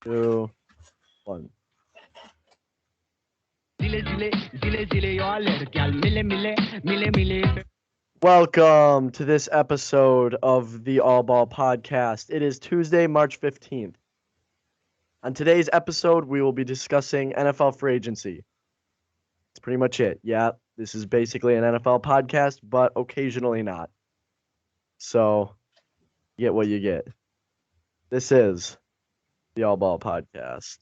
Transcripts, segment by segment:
2, 1. Welcome to this episode of the All Ball Podcast. It is Tuesday, March 15th. On today's episode, we will be discussing NFL free agency. That's pretty much it. Yeah, this is basically an NFL podcast, but occasionally not. So, you get what you get. This is the All Ball Podcast.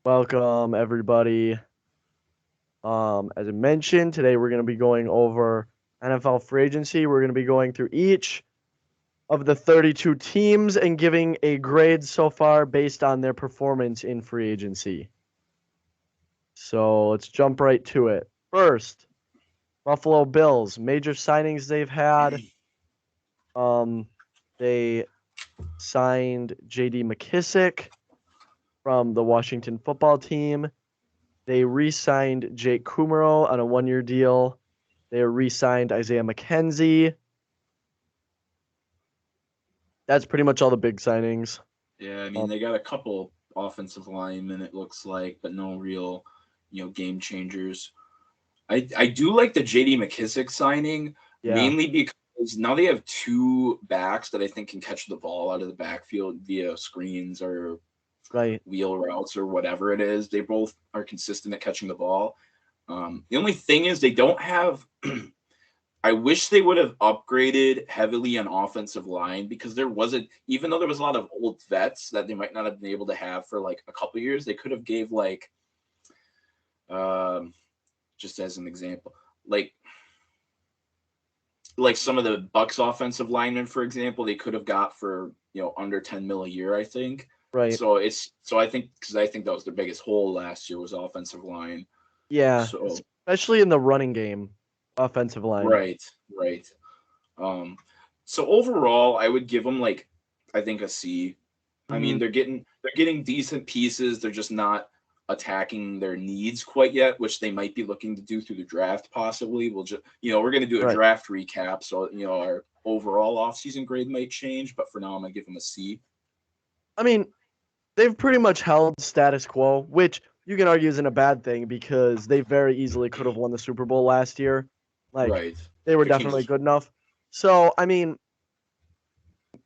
Welcome, everybody. As I mentioned, today we're going to be going over NFL free agency. We're going to be going through each of the 32 teams and giving a grade so far based on their performance in free agency. So let's jump right to it. First, Buffalo Bills, major signings they've had. They signed J.D. McKissick from the Washington football team. They re-signed Jake Kumaro on a one-year deal. They re-signed Isaiah McKenzie. That's pretty much all the big signings. Yeah, I mean, they got a couple offensive linemen, it looks like, but no real, game changers. I do like the J.D. McKissick signing, mainly because now they have two backs that I think can catch the ball out of the backfield via screens or wheel routes or whatever it is. They both are consistent at catching the ball. The only thing is they don't have I wish they would have upgraded heavily on offensive line, because even though there was a lot of old vets that they might not have been able to have for like a couple of years, they could have gave just as an example, like some of the Bucs offensive linemen, for example, they could have got for, under 10 mil a year, I think. Right. So I think that was their biggest hole last year was offensive line. Yeah. So, especially in the running game, offensive line. Right. So overall, I would give them I think a C. I mean, they're getting decent pieces. They're just not attacking their needs quite yet, which they might be looking to do through the draft possibly. We'll just, we're going to do a draft recap, so our overall offseason grade might change, but for now I'm going to give them a C. I mean, they've pretty much held status quo, which you can argue isn't a bad thing because they very easily could have won the Super Bowl last year. They were definitely good enough. So, I mean,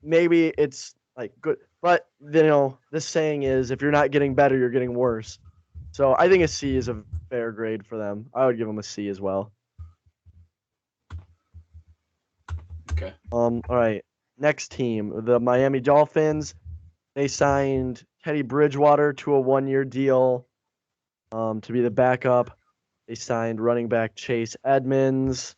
maybe it's good, but the saying is, if you're not getting better, you're getting worse. So I think a C is a fair grade for them. I would give them a C as well. Okay. All right. Next team, the Miami Dolphins. They signed Teddy Bridgewater to a one-year deal to be the backup. They signed running back Chase Edmonds.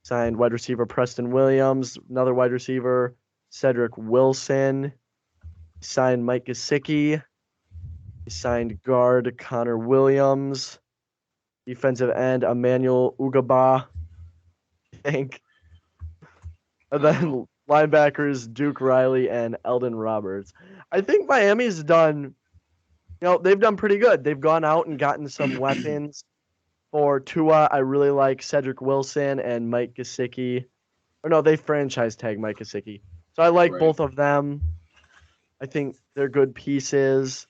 Signed wide receiver Preston Williams, another wide receiver Cedric Wilson. Signed Mike Gesicki. He signed guard Connor Williams. Defensive end Emmanuel Ugaba, I think. And then linebackers Duke Riley and Eldon Roberts. I think Miami's done, they've done pretty good. They've gone out and gotten some weapons. For Tua, I really like Cedric Wilson and Mike Gesicki. Or no, they franchise tag Mike Gesicki. So I like both of them. I think they're good pieces.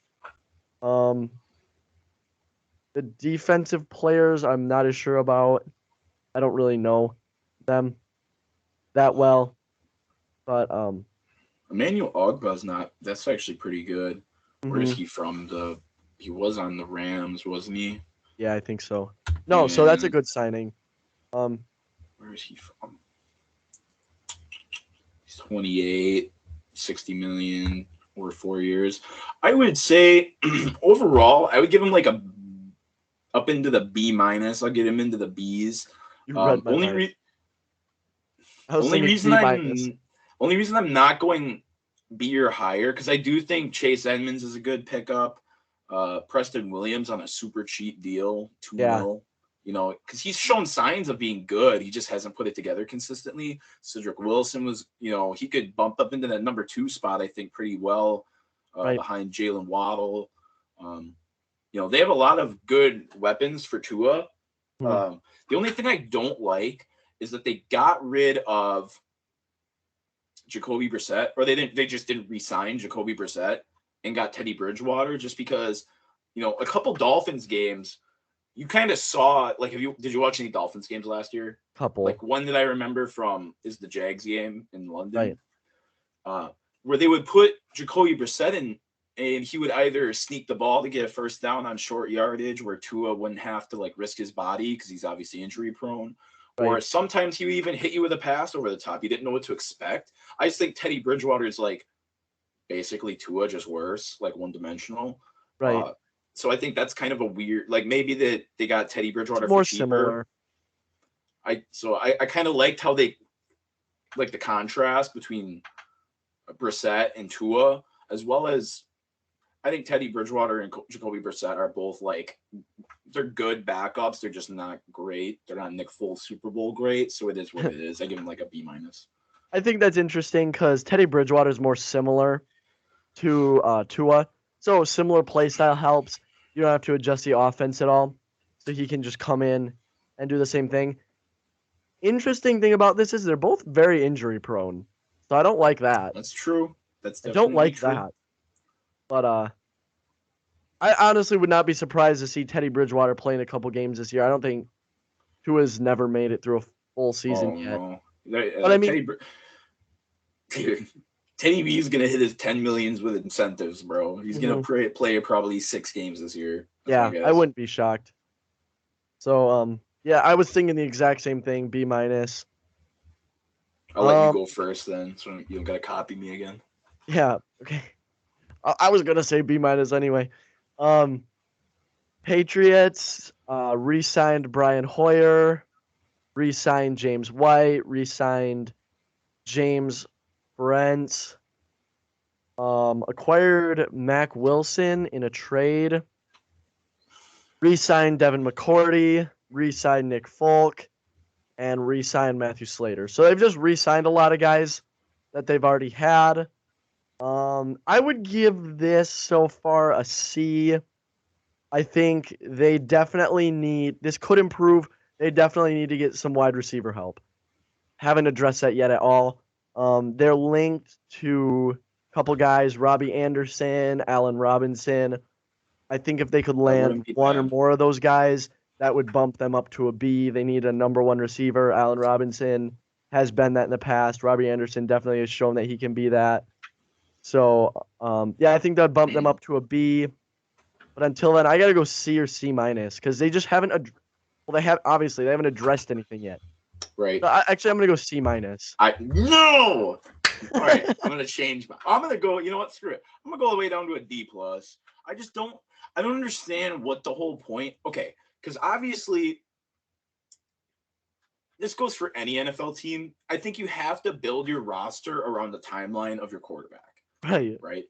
The defensive players, I'm not as sure about. I don't really know them that well. But Emmanuel Ogba's that's actually pretty good. Where is he from? He was on the Rams, wasn't he? Yeah, I think so. No, so that's a good signing. Where is he from? He's 28, 60 million over 4 years. I would say overall, I would give him up into the B minus. I'll get him into the B's. Only reason I'm not going B or higher, because I do think Chase Edmonds is a good pickup. Preston Williams on a super cheap deal, 2 mil. You know, because he's shown signs of being good. He just hasn't put it together consistently. Cedric Wilson was, you know, he could bump up into that number 2 spot, I think, pretty well behind Jalen Waddle. You know, they have a lot of good weapons for Tua. The only thing I don't like is that they got rid of Jacoby Brissett, or they just didn't re-sign Jacoby Brissett and got Teddy Bridgewater, just because, you know, a couple Dolphins games, you kind of saw, like, did you watch any Dolphins games last year? Couple. Like, one that I remember from is the Jags game in London, where they would put Jacoby Brissett in, and he would either sneak the ball to get a first down on short yardage where Tua wouldn't have to, like, risk his body because he's obviously injury prone. Or sometimes he would even hit you with a pass over the top. You didn't know what to expect. I just think Teddy Bridgewater is, like, basically Tua, just worse, like, one-dimensional. Right. So I think that's kind of a weird, like, maybe that they got Teddy Bridgewater more for cheaper. Similar. I kind of liked how they, like, the contrast between Brissett and Tua, as well as I think Teddy Bridgewater and Jacoby Brissett are both, like, they're good backups. They're just not great. They're not Nick Foles Super Bowl great. So it is what it is. I give them like a B-. I think that's interesting because Teddy Bridgewater is more similar to Tua. So similar play style helps. You don't have to adjust the offense at all. So he can just come in and do the same thing. Interesting thing about this is they're both very injury prone. So I don't like that. That's true. That's I don't like true. that. But I honestly would not be surprised to see Teddy Bridgewater playing a couple games this year. I don't think Tua's never made it through a full season yet. No. But I mean, Teddy B is gonna hit his 10 millions with incentives, bro. He's gonna play probably 6 games this year. Yeah, I wouldn't be shocked. So yeah, I was thinking the exact same thing. B-. I'll let you go first then, so you don't gotta copy me again. Yeah. Okay. I was gonna say B- anyway. Patriots re-signed Brian Hoyer, re-signed James White, re-signed James Brent, acquired Mac Wilson in a trade, re-signed Devin McCourty, re-signed Nick Folk, and re-signed Matthew Slater. So they've just re-signed a lot of guys that they've already had. I would give this so far a C. I think they definitely need, this could improve. They definitely need to get some wide receiver help. Haven't addressed that yet at all. They're linked to a couple guys, Robbie Anderson, Allen Robinson. I think if they could land one or more of those guys, that would bump them up to a B. They need a number 1 receiver. Allen Robinson has been that in the past. Robbie Anderson definitely has shown that he can be that. So, yeah, I think that would bump them up to a B. But until then, I got to go C or C- because they just haven't they haven't addressed anything yet. Right. So actually, I'm going to go C-. No! All right, I'm going to change I'm going to go, you know what, screw it. I'm going to go all the way down to a D+. I don't understand what the whole point. Okay, because obviously this goes for any NFL team. I think you have to build your roster around the timeline of your quarterback. Right.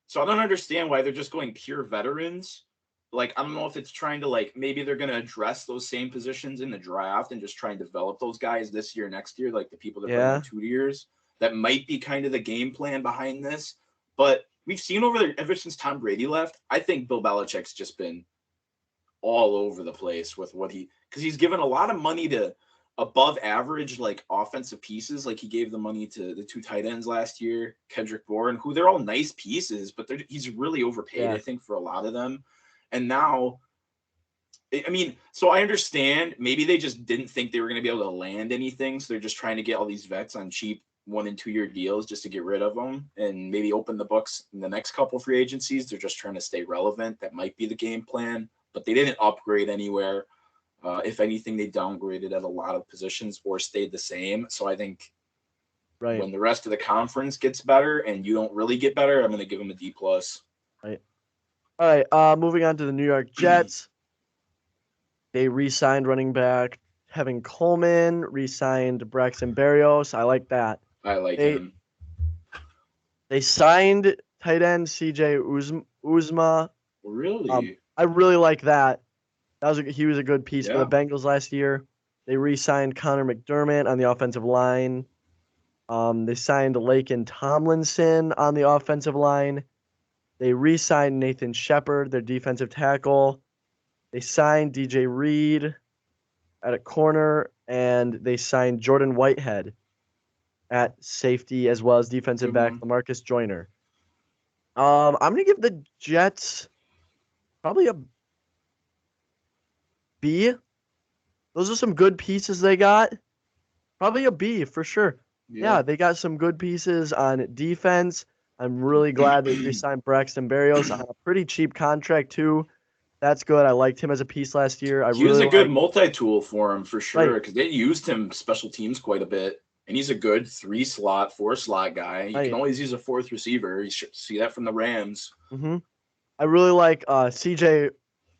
So I don't understand why they're just going pure veterans. Like, I don't know if it's trying to, like, maybe they're going to address those same positions in the draft and just try and develop those guys this year, next year, like the people that bring in 2 years. That might be kind of the game plan behind this. But we've seen over there, ever since Tom Brady left, I think Bill Belichick's just been all over the place with what because he's given a lot of money to above average, like, offensive pieces. Like, he gave the money to the 2 tight ends last year, Kendrick Bourne, who they're all nice pieces, but he's really overpaid, I think, for a lot of them. And now, I mean, so I understand maybe they just didn't think they were going to be able to land anything. So they're just trying to get all these vets on cheap 1- and 2-year deals just to get rid of them and maybe open the books in the next couple free agencies. They're just trying to stay relevant. That might be the game plan, but they didn't upgrade anywhere. If anything, they downgraded at a lot of positions or stayed the same. So I think when the rest of the conference gets better and you don't really get better, I'm going to give them a D+. Right. All right. Moving on to the New York Jets. They re-signed running back Kevin Coleman, re-signed Braxton Berrios. I like that. I like him. They signed tight end CJ Uzma. Really? I really like that. He was a good piece for the Yeah. Bengals last year. They re-signed Connor McDermott on the offensive line. They signed Laken Tomlinson on the offensive line. They re-signed Nathan Shepard, their defensive tackle. They signed DJ Reed at a corner, and they signed Jordan Whitehead at safety as well as defensive Good back one. LaMarcus Joyner. I'm gonna give the Jets probably a B. Those are some good pieces they got. Probably a B for sure. Yeah, they got some good pieces on defense. I'm really glad that they signed Braxton Berrios on a pretty cheap contract too. That's good. I liked him as a piece last year. I He was really a good like multi-tool for him for sure right. because they used him special teams quite a bit. And he's a good 3-slot, 4-slot guy. You can Right. always use a fourth receiver. You should see that from the Rams. I really like CJ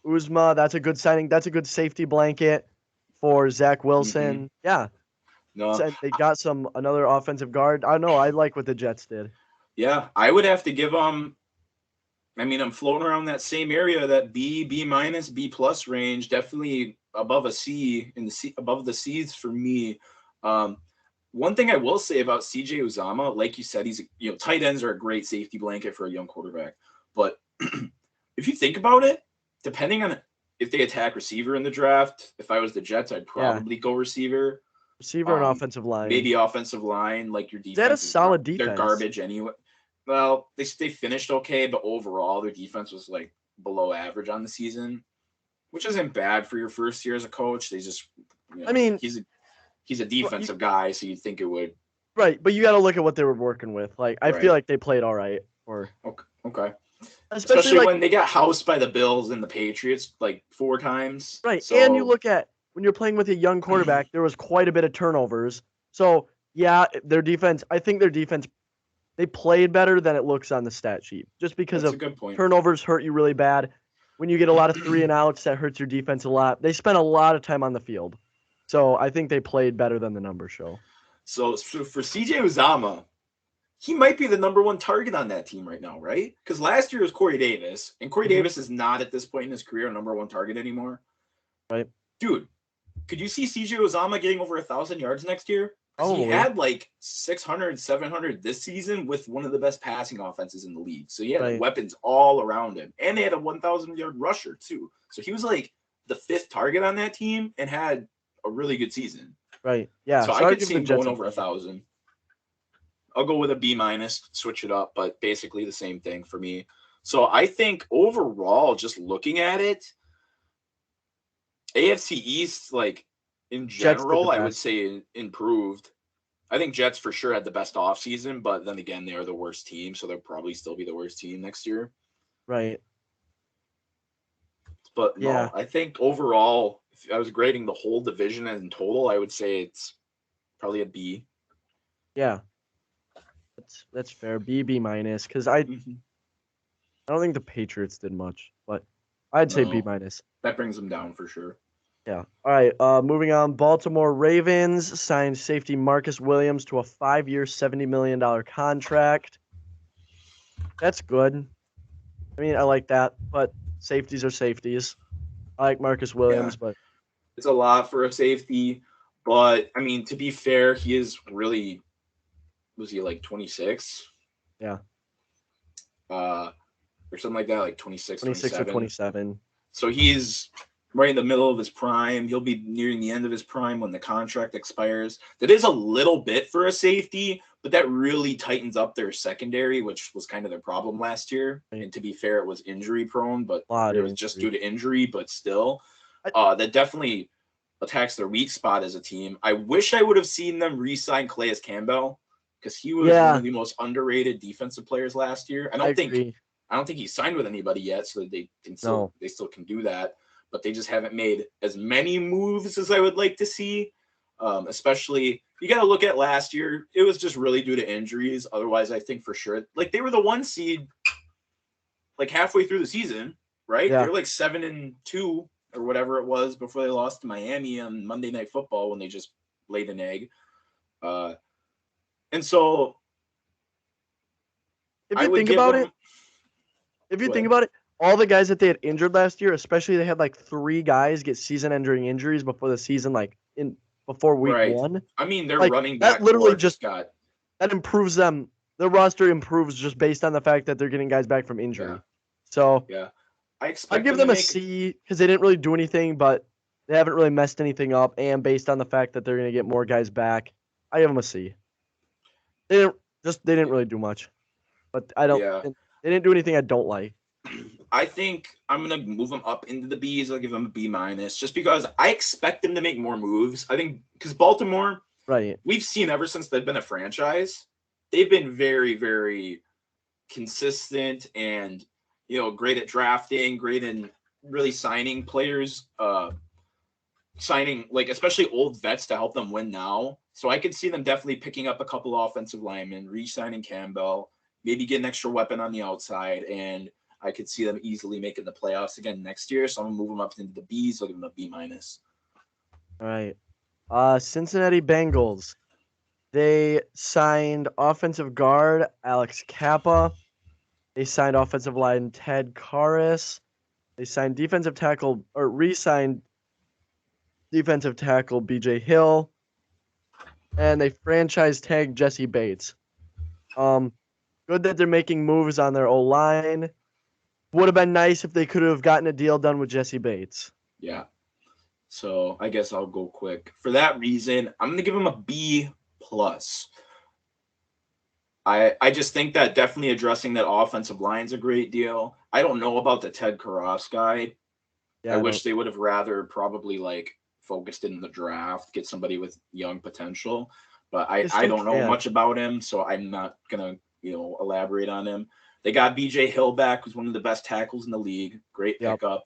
Uzma. That's a good signing. That's a good safety blanket for Zach Wilson. Yeah. No, And they got another offensive guard. I don't know. I like what the Jets did. yeah, I would have to give them. I mean, I'm floating around that same area, that B minus, B plus range, definitely above a C in the C, above the C's for me. One thing I will say about CJ Uzama, like you said, tight ends are a great safety blanket for a young quarterback. But if you think about it, depending on if they attack receiver in the draft, if I was the Jets, I'd probably go receiver. Receiver and offensive line. Maybe offensive line, like your defense. Is that a solid defense? They're garbage anyway. Well, they finished okay, but overall their defense was like below average on the season, which isn't bad for your first year as a coach. They just, I mean, he's a defensive guy, so you'd think it would. Right, but you got to look at what they were working with. Like, I feel like they played all right. Okay. Especially like, when they got housed by the Bills and the Patriots like 4 times. Right, so, and you look at when you're playing with a young quarterback, there was quite a bit of turnovers. So yeah, their defense. I think their defense. They played better than it looks on the stat sheet, just because that's of a good point. turnovers hurt you really bad. When you get a lot of 3 and outs, that hurts your defense a lot. They spent a lot of time on the field, so I think they played better than the numbers show. So for CJ Ozama, he might be the number 1 target on that team right now, right? Because last year was Corey Davis, and Corey Davis is not at this point in his career a number 1 target anymore. Right, dude. Could you see CJ Ozama getting over 1,000 yards next year? Oh, he had like 600, 700 this season with one of the best passing offenses in the league. So he had weapons all around him. And they had a 1,000-yard rusher, too. So he was like the 5th target on that team and had a really good season. Right, yeah. So I could see him going over 1,000. I'll go with a B minus, switch it up, but basically the same thing for me. So I think overall, just looking at it, AFC East, like, in general, I would say improved. I think Jets for sure had the best offseason, but then again, they are the worst team, so they'll probably still be the worst team next year. Right. But no, I think overall, if I was grading the whole division in total, I would say it's probably a B. Yeah. That's fair. B minus, because I don't think the Patriots did much, but I'd say B minus. That brings them down for sure. Yeah. All right. Moving on. Baltimore Ravens signed safety Marcus Williams to a 5-year, $70 million contract. That's good. I mean, I like that, but safeties are safeties. I like Marcus Williams, but it's a lot for a safety. But I mean, to be fair, he is really, was he like 26? Yeah. Or something like that, like 26 or 27. So he's right in the middle of his prime. He'll be nearing the end of his prime when the contract expires. That is a little bit for a safety, but that really tightens up their secondary, which was kind of their problem last year. Right. And to be fair, it was injury prone, but it was just due to injury, but still. That definitely attacks their weak spot as a team. I wish I would have seen them re-sign Calais Campbell, because he was one of the most underrated defensive players last year. I don't think he signed with anybody yet, so that they still can do that. But they just haven't made as many moves as I would like to see. Especially, you got to look at last year. It was just really due to injuries. Otherwise, I think for sure, like, they were the 1 seed, like, halfway through the season, right? Yeah. They were like 7-2 or whatever it was before they lost to Miami on Monday Night Football when they just laid an egg. And so if you think about it, all the guys that they had injured last year, especially they had like 3 guys get season-ending injuries before the season, before week 1. I mean, their like, running back that literally that improves them. Their roster improves just based on the fact that they're getting guys back from injury. Yeah. So yeah, I'd give them a C because they didn't really do anything, but they haven't really messed anything up. And based on the fact that they're going to get more guys back, I give them a C. They didn't really do much, but I don't. Yeah. They didn't do anything I don't like. I think I'm gonna move them up into the B's. I'll give them a B-, just because I expect them to make more moves. I think because Baltimore, right? We've seen ever since they've been a franchise, they've been very, very consistent and great at drafting, great in really signing players, signing especially old vets to help them win now. So I could see them definitely picking up a couple offensive linemen, re-signing Campbell, maybe get an extra weapon on the outside, and I could see them easily making the playoffs again next year. So I'm gonna move them up into the B's. I'll give them a B-. All right. Cincinnati Bengals. They signed offensive guard Alex Kappa. They signed offensive line Ted Karras. They signed defensive tackle or re-signed defensive tackle BJ Hill. And they franchise tagged Jesse Bates. Good that they're making moves on their O-line. Would have been nice if they could have gotten a deal done with Jesse Bates. Yeah. So I guess I'll go quick. For that reason, I'm going to give him a B+. I just think that definitely addressing that offensive line is a great deal. I don't know about the Ted Karras guy. Yeah, I wish they would have rather probably focused in the draft, get somebody with young potential. But I don't know much about him, so I'm not going to elaborate on him. They got BJ Hill back, who's one of the best tackles in the league. Great pickup.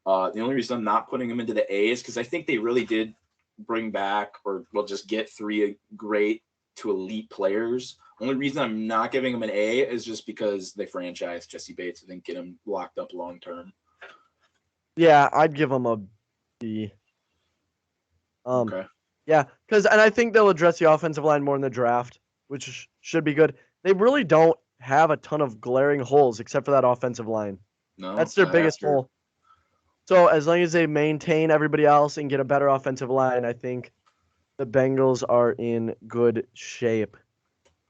The only reason I'm not putting him into the A is because I think they really did bring back just get 3 great to elite players. Only reason I'm not giving him an A is just because they franchised Jesse Bates. I think get him locked up long term. Yeah, I'd give him a B. Okay. Yeah, and I think they'll address the offensive line more in the draft, which should be good. They really don't have a ton of glaring holes except for that offensive line. No, that's their biggest hole. So as long as they maintain everybody else and get a better offensive line, I think the Bengals are in good shape.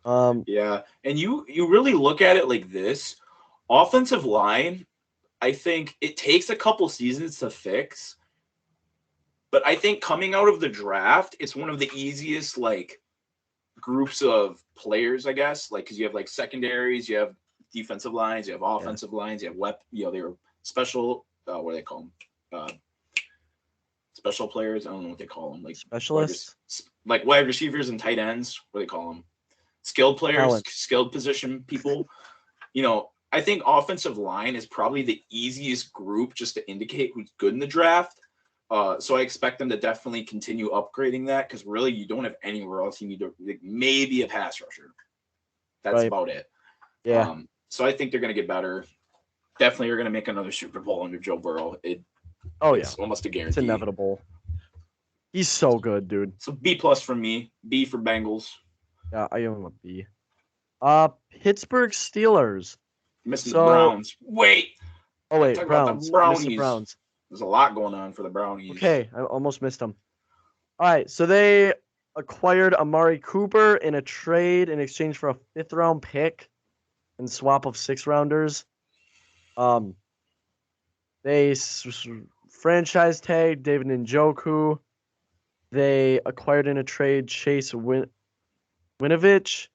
Yeah, and you really look at it like this. Offensive line, I think it takes a couple seasons to fix. But I think coming out of the draft, it's one of the easiest groups of players, I guess. Because you have secondaries, you have defensive lines, you have offensive lines, you have they were special. What do they call them? Special players. I don't know what they call them. Specialists. Wide receivers and tight ends. What do they call them? Skilled players, skilled position people. I think offensive line is probably the easiest group just to indicate who's good in the draft. So I expect them to definitely continue upgrading that because really you don't have anywhere else you need to maybe a pass rusher. That's about it. Yeah. So I think they're going to get better. Definitely are going to make another Super Bowl under Joe Burrow. It's almost a guarantee. It's inevitable. He's so good, dude. So B+ from me. B for Bengals. Yeah, I give him a B. Pittsburgh Steelers. Missing the Browns. Wait. Oh wait, Browns. Browns. There's a lot going on for the Brownies. Okay, I almost missed them. All right, so they acquired Amari Cooper in a trade in exchange for a 5th-round pick and swap of 6-rounders. They franchise tagged David Njoku. They acquired in a trade Chase Winovich.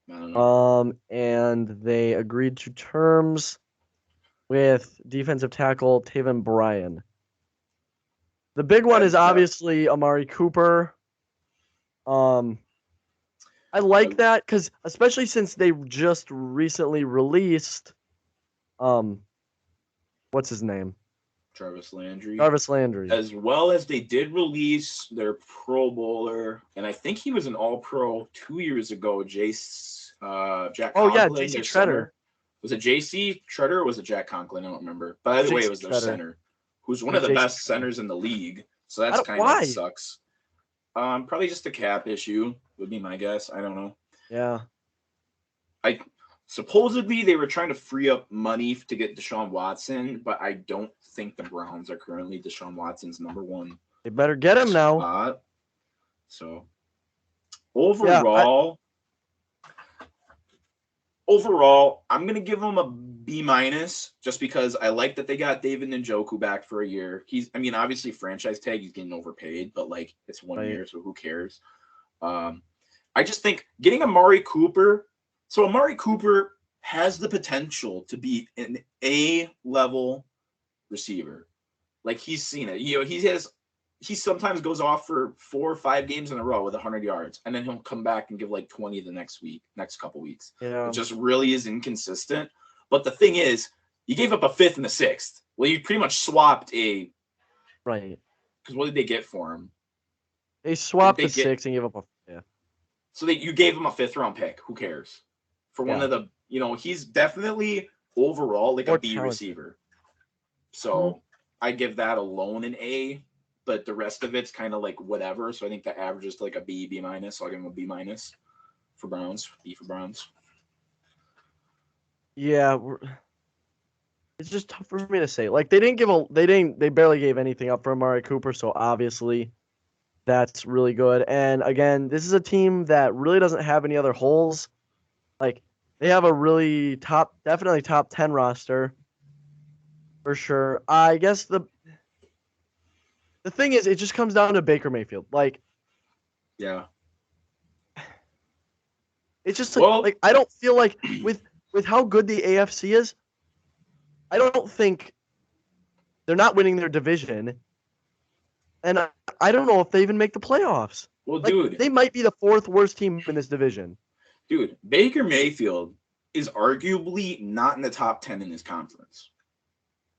And they agreed to terms with defensive tackle Taven Bryan. The big one is obviously Amari Cooper. I like that because especially since they just recently released what's his name? Jarvis Landry. As well as they did release their Pro Bowler, and I think he was an All-Pro 2 years ago, Jack Conklin. JC Treader. Was it JC Treader or was it Jack Conklin? I don't remember. But either way, it was their center, who's one of the best centers in the league. So that's kind of sucks. Probably just a cap issue would be my guess. I don't know. Yeah. Supposedly, they were trying to free up money to get Deshaun Watson, but I don't think the Browns are currently Deshaun Watson's number one. They better get him now. Spot. So, overall, I'm going to give them a B- just because I like that they got David Njoku back for a year. Obviously, franchise tag, he's getting overpaid, but, like, it's 1 year, so who cares? I just think getting Amari Cooper. So Amari Cooper has the potential to be an A-level receiver. Like, he's seen it. He sometimes goes off for 4 or 5 games in a row with 100 yards, and then he'll come back and give like 20 the next couple weeks. Yeah. It just really is inconsistent. But the thing is, you gave up a 5th and a 6th. Well, you pretty much swapped a right. Because what did they get for him? They swapped the 6 and gave up a So you gave him a 5th round pick. Who cares? For one of the, he's definitely overall like a B receiver. So I give that alone an A, but the rest of it's kind of like whatever. So I think the average is like a B, B-. So I'll give him a B- for Browns. B for Browns. Yeah, it's just tough for me to say. Like, they barely gave anything up for Amari Cooper, so obviously that's really good. And again, this is a team that really doesn't have any other holes. Like, they have a really definitely top 10 roster for sure. I guess the thing is, it just comes down to Baker Mayfield. Like, yeah, it's just like I don't feel like with how good the AFC is, I don't think they're not winning their division. And I don't know if they even make the playoffs. Well, like, dude, they might be the 4th worst team in this division. Dude, Baker Mayfield is arguably not in the top 10 in his conference.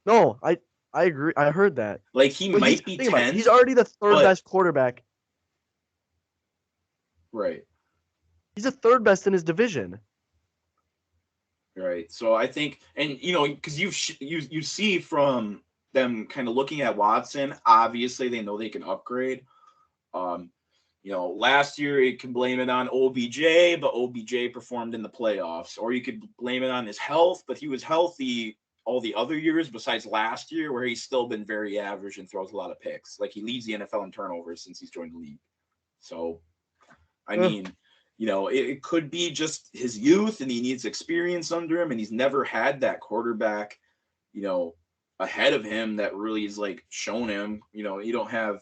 No, I agree. I heard that. Like, he might be 10. He's already the 3rd best quarterback. Right. He's the 3rd best in his division. Right. So I think, and because you see from them kind of looking at Watson, obviously they know they can upgrade. Last year you can blame it on OBJ, but OBJ performed in the playoffs. Or you could blame it on his health, but he was healthy all the other years besides last year, where he's still been very average and throws a lot of picks. Like, he leads the NFL in turnovers since he's joined the league. So, it could be just his youth and he needs experience under him, and he's never had that quarterback, ahead of him that really is like shown him. You don't have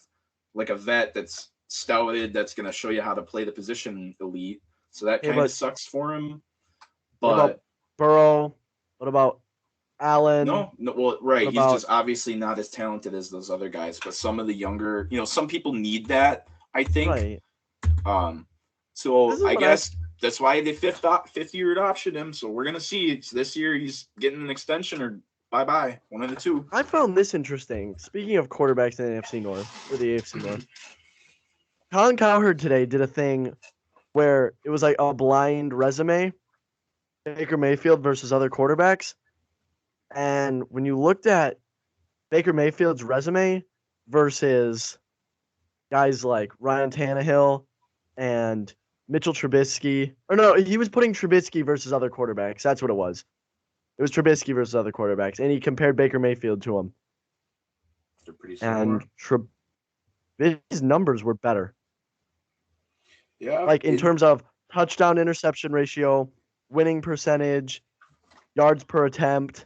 like a vet that's stouted that's going to show you how to play the position elite. So that kind of sucks for him. But what about Burrow? What about Allen? No, well, right. He's just obviously not as talented as those other guys, but some of the younger, some people need that, I think. Right. So I guess that's why they fifth year adoption him. So we're gonna see. It's this year he's getting an extension or bye, one of the two. I found this interesting. Speaking of quarterbacks in the AFC North, or the AFC North, Colin Cowherd today did a thing where it was like a blind resume, Baker Mayfield versus other quarterbacks. And when you looked at Baker Mayfield's resume versus guys like Ryan Tannehill and Mitchell Trubisky, or no, he was putting Trubisky versus other quarterbacks. That's what it was. It was Trubisky versus other quarterbacks, and he compared Baker Mayfield to him. They're pretty similar. And his numbers were better. Yeah. Like, in terms of touchdown interception ratio, winning percentage, yards per attempt,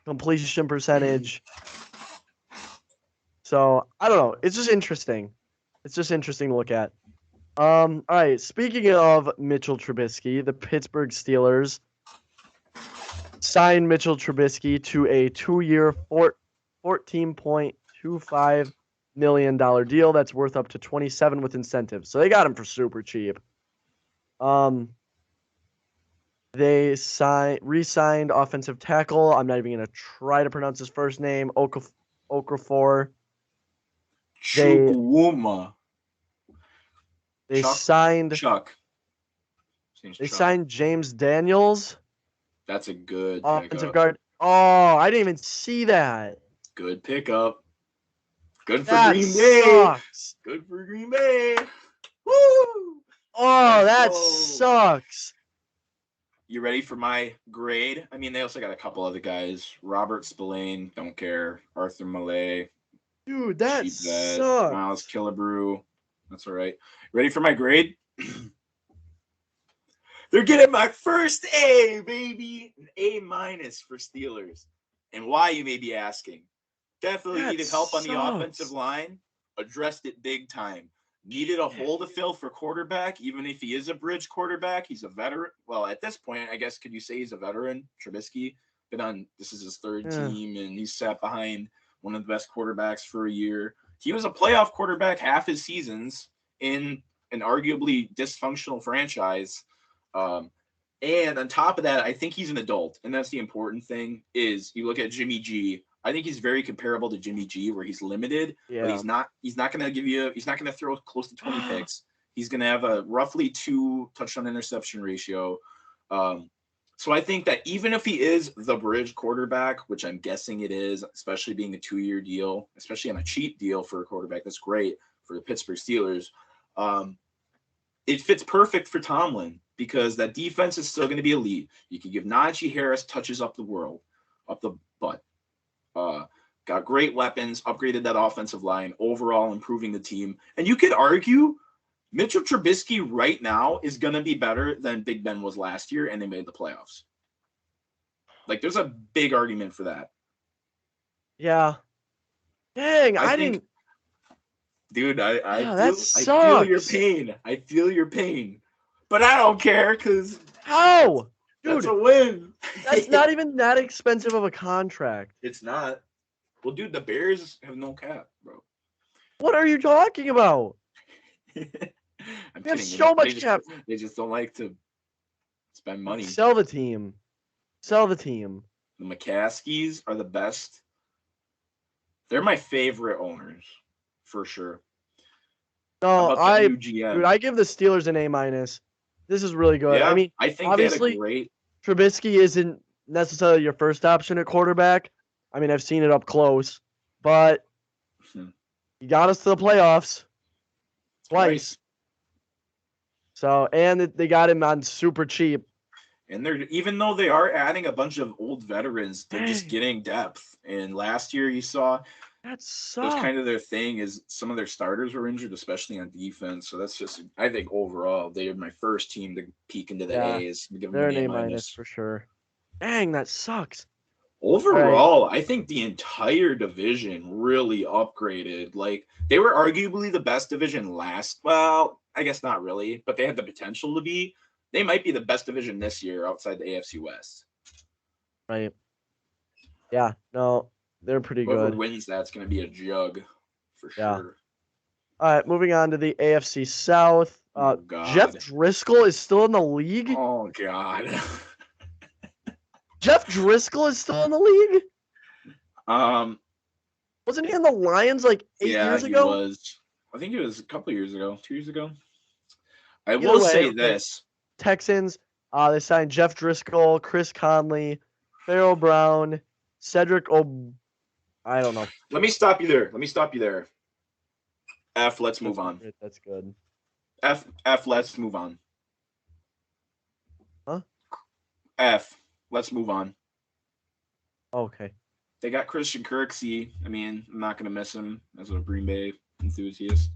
completion percentage. So, I don't know. It's just interesting. It's just interesting to look at. All right. Speaking of Mitchell Trubisky, the Pittsburgh Steelers signed Mitchell Trubisky to a 2-year, $14.25 million deal that's worth up to $27 with incentives. So they got him for super cheap. They re-signed offensive tackle. I'm not even going to try to pronounce his first name. Okafor. Chukwuma. They signed Chuck. They signed James Daniels. That's a good offensive guard. Oh, I didn't even see that. Good pickup. Good for Green Bay. Sucks. Good for Green Bay. Woo! Oh, that sucks. You ready for my grade? I mean, they also got a couple other guys. Robert Spillane, don't care. Arthur Malay. Dude, that cheap vet. sucks. Miles Killebrew. That's all right. Ready for my grade? They're getting my first A, baby. An A- for Steelers. And why, you may be asking. Definitely That needed help on the sucks. offensive line. Addressed it big time. Needed a hole to fill for quarterback, even if he is a bridge quarterback. He's a veteran. Well, at this point, I guess, could you say he's a veteran? Trubisky this is his third team, and he's sat behind one of the best quarterbacks for a year. He was a playoff quarterback half his seasons in an arguably dysfunctional franchise. And on top of that, I think he's an adult, and that's the important thing. Is you look at Jimmy G. I think he's very comparable to Jimmy G, where he's limited, but he's not going to give you. He's not going to throw close to 20 picks. He's going to have a roughly 2 touchdown interception ratio. So I think that even if he is the bridge quarterback, which I'm guessing it is, especially being a 2-year deal, especially on a cheap deal for a quarterback, that's great for the Pittsburgh Steelers. It fits perfect for Tomlin because that defense is still going to be elite. You can give Najee Harris touches up the butt. Got great weapons, upgraded that offensive line, overall improving the team. And you could argue Mitchell Trubisky right now is going to be better than Big Ben was last year, and they made the playoffs. Like, there's a big argument for that. Yeah. Dang, I didn't. Dude, I feel your pain. I feel your pain. But I don't care because how? Dude, that's a win. That's not even that expensive of a contract. It's not. Well, dude, the Bears have no cap, bro. What are you talking about? They have so much cap. They just don't like to spend money. Sell the team. The McCaskies are the best. They're my favorite owners, for sure. No, dude, I give the Steelers an A-. This is really good. Yeah, I mean, I think obviously, they had a great. Trubisky isn't necessarily your first option at quarterback. I mean, I've seen it up close, but he got us to the playoffs twice. So, and they got him on super cheap. And even though they are adding a bunch of old veterans, they're just getting depth. And last year you saw that's kind of their thing is some of their starters were injured, especially on defense. So that's just, I think overall, they are my first team to peek into the A's. They're an A- for sure. Dang, that sucks. Overall, I think the entire division really upgraded. Like, they were arguably the best division well, I guess not really, but they had the potential to be. They might be the best division this year outside the AFC West. Right. Yeah, no, they're pretty good. Whoever wins that's going to be a jug for sure. All right, moving on to the AFC South. Jeff Driscoll is still in the league? Oh, God. Jeff Driscoll is still in the league? Wasn't he in the Lions like 8 years ago? Yeah, he was. I think it was a couple of years ago, 2 years ago. I will say this. Texans, they signed Jeff Driscoll, Chris Conley, Pharaoh Brown, Cedric I don't know. Let me stop you there. F, let's move on. That's good. F, let's move on. Huh? F, let's move on. Okay. They got Christian Kirksey. I mean, I'm not going to miss him as a Green Bay enthusiast.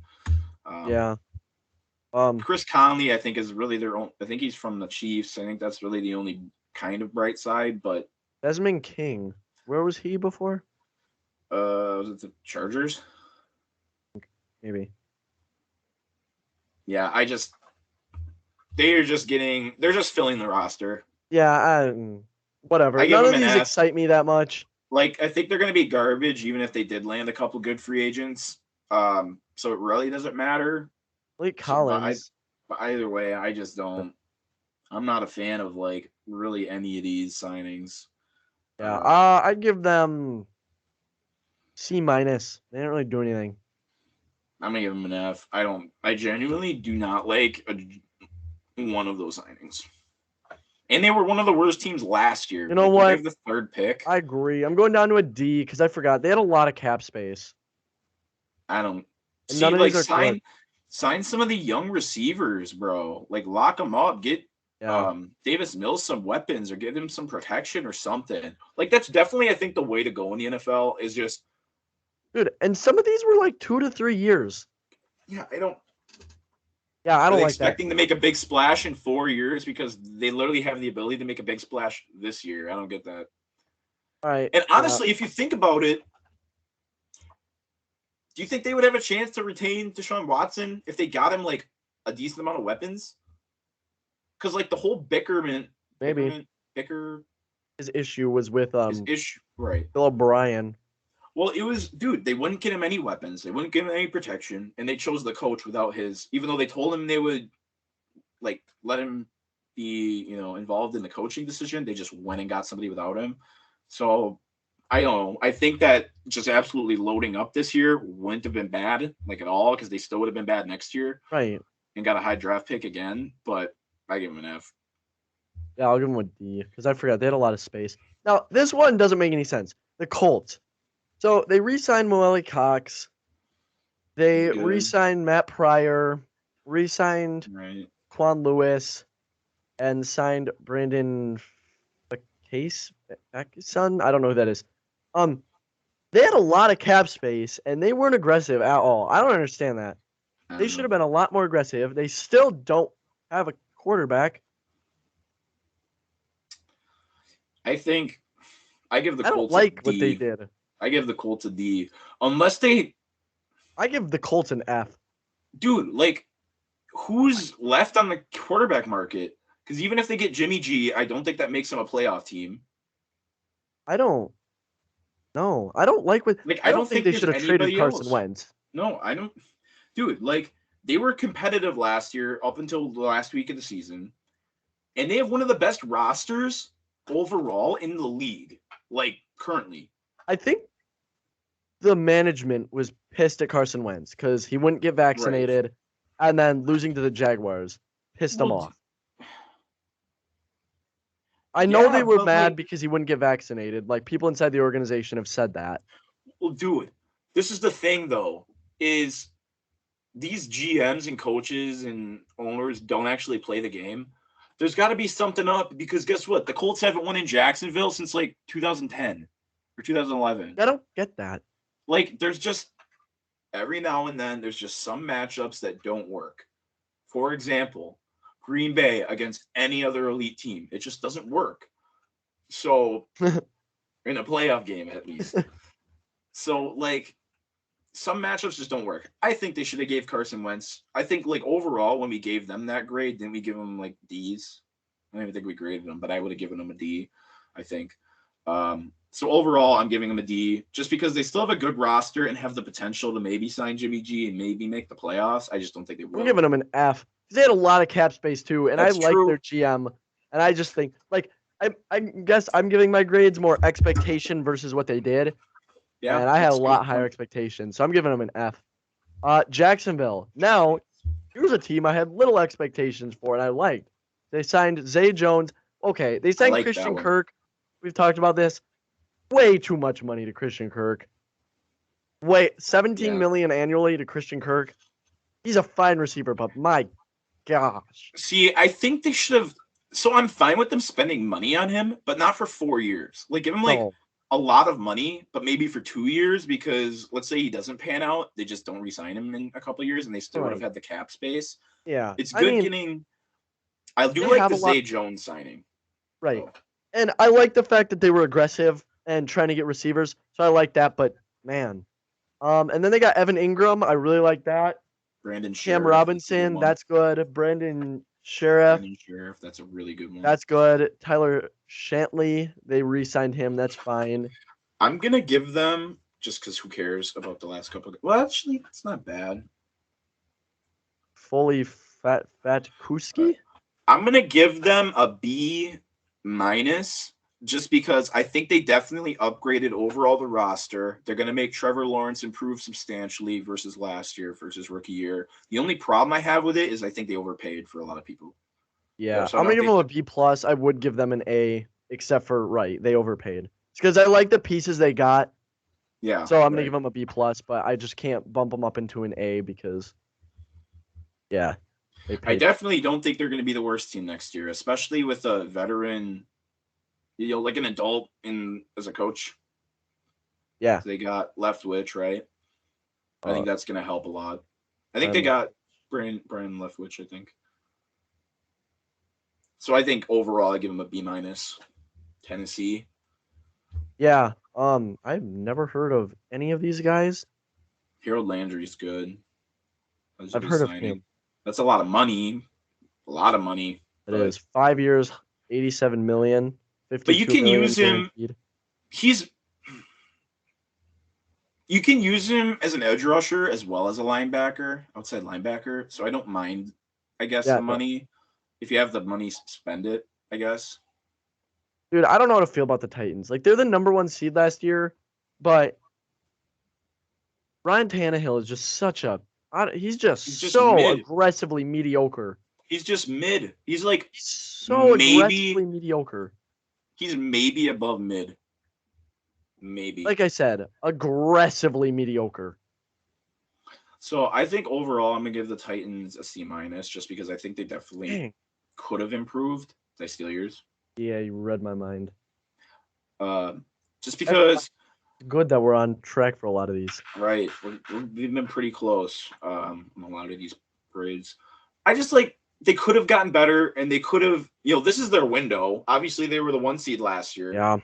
Chris Conley, I think, is really their own. I think he's from the Chiefs. I think that's really the only kind of bright side. But Desmond King, where was he before? Was it the Chargers? Maybe. Yeah, they're just filling the roster. Yeah, whatever. None of these excite me that much. Like, I think they're going to be garbage, even if they did land a couple good free agents. So it really doesn't matter. Like Collins. But either way, I just don't. I'm not a fan of like really any of these signings. Yeah, I'd give them C-. They didn't really do anything. I'm gonna give them an F. I genuinely do not like one of those signings. And they were one of the worst teams last year. You know what? They have the third pick. I agree. I'm going down to a D because I forgot they had a lot of cap space. I don't and see. Like sign some of the young receivers, bro. Like lock them up. Davis Mills some weapons or give him some protection or something. Like that's definitely, I think, the way to go in the NFL is just. Dude, and some of these were like 2 to 3 years. Yeah, I don't. Yeah, I don't like expecting to make a big splash in 4 years because they literally have the ability to make a big splash this year. I don't get that. All right. And honestly, if you think about it, do you think they would have a chance to retain Deshaun Watson if they got him like a decent amount of weapons? Because like the whole Bicker his issue was with right, Bill O'Brien. Well, it was, dude, they wouldn't get him any weapons. They wouldn't give him any protection. And they chose the coach without his, even though they told him they would like let him be, involved in the coaching decision. They just went and got somebody without him. So I don't know. I think that just absolutely loading up this year wouldn't have been bad, like at all, because they still would have been bad next year. Right. And got a high draft pick again. But I give him an F. Yeah, I'll give him a D because I forgot they had a lot of space. Now, this one doesn't make any sense. The Colts. So they re-signed Moelle Cox. They re-signed Matt Pryor, re-signed Quan Lewis, and signed Brandon son. I don't know who that is. They had a lot of cap space and they weren't aggressive at all. I don't understand that. They should have been a lot more aggressive. They still don't have a quarterback. I think I give the Colts what they did. I give the Colts a D. Unless they... I give the Colts an F. Dude, like, who's left on the quarterback market? Because even if they get Jimmy G, I don't think that makes them a playoff team. I don't like what... Like, I don't think they should have traded Carson Wentz. No, I don't... Dude, like, they were competitive last year up until the last week of the season. And they have one of the best rosters overall in the league, like, currently. I think the management was pissed at Carson Wentz because he wouldn't get vaccinated, and then losing to the Jaguars pissed them off. I know they were mad because he wouldn't get vaccinated. Like, people inside the organization have said that. Well, dude, this is the thing, though, is these GMs and coaches and owners don't actually play the game. There's got to be something up because guess what? The Colts haven't won in Jacksonville since, like, 2010 or 2011. I don't get that. Like, there's just every now and then there's just some matchups that don't work. For example, Green Bay against any other elite team. It just doesn't work. So, in a playoff game at least. So, like, some matchups just don't work. I think they should have gave Carson Wentz. I think, like, overall, when we gave them that grade, didn't we give them, like, Ds? I don't even think we graded them, but I would have given them a D, I think. So overall, I'm giving them a D just because they still have a good roster and have the potential to maybe sign Jimmy G and maybe make the playoffs. I just don't think they will. I'm giving them an F. They had a lot of cap space too, and that's I like their GM. And I just think, like, I guess I'm giving my grades more expectation versus what they did. Yeah, and I had a lot higher expectations, so I'm giving them an F. Jacksonville. Now, here's a team I had little expectations for, and I liked. They signed Zay Jones. Okay, they signed Christian Kirk. We've talked about this. Way too much money to Christian Kirk. $17 million annually to Christian Kirk. He's a fine receiver, but my gosh. See, I think they should have. So I'm fine with them spending money on him, but not for 4 years. Like, give him a lot of money, but maybe for 2 years, because let's say he doesn't pan out, they just don't re-sign him in a couple of years, and they still would have had the cap space. Yeah, it's good getting. I do like the Zay Jones signing. Right, and I like the fact that they were aggressive and trying to get receivers, so I like that. But man, and then they got Evan Ingram. I really like that. Brandon Cam Robinson, that's good. Brandon Sheriff, that's a really good one. That's good. Tyler Shantley, they re-signed him. That's fine. I'm gonna give them just because who cares about the last couple? Well, actually, it's not bad. Fully fat Kuski. I'm gonna give them a B-, just because I think they definitely upgraded overall the roster. They're going to make Trevor Lawrence improve substantially versus last year, versus rookie year. The only problem I have with it is I think they overpaid for a lot of people. Yeah, so I'm going to give them a B+. I would give them an A, except for, they overpaid. It's because I like the pieces they got. Yeah. So I'm going to give them a B+, but I just can't bump them up into an A because, yeah. I definitely don't think they're going to be the worst team next year, especially with a veteran, like an adult as a coach. Yeah. So they got Leftwich, right? I think that's going to help a lot. I think they got Brian Leftwich, I think. So I think overall I give them a B-. Tennessee. Yeah. I've never heard of any of these guys. Harold Landry's good. I've heard of him. That's a lot of money. A lot of money. It is 5 years, $87 million. But you can use him. You can use him as an edge rusher as well as a linebacker, outside linebacker. So I don't mind, I guess, the money. If you have the money, spend it, I guess. Dude, I don't know how to feel about the Titans. Like, they're the #1 seed last year, but Ryan Tannehill is just he's just so aggressively mediocre. He's just mid. He's like so aggressively mediocre. He's maybe above mid. Maybe. Like I said, aggressively mediocre. So I think overall I'm gonna give the Titans a C- just because I think they definitely could have improved. Did I steal yours? Yeah, you read my mind. Just because. Good that we're on track for a lot of these. Right. We've been pretty close on a lot of these grades. I just they could have gotten better and they could have, this is their window. Obviously, they were the 1 seed last year. Yeah.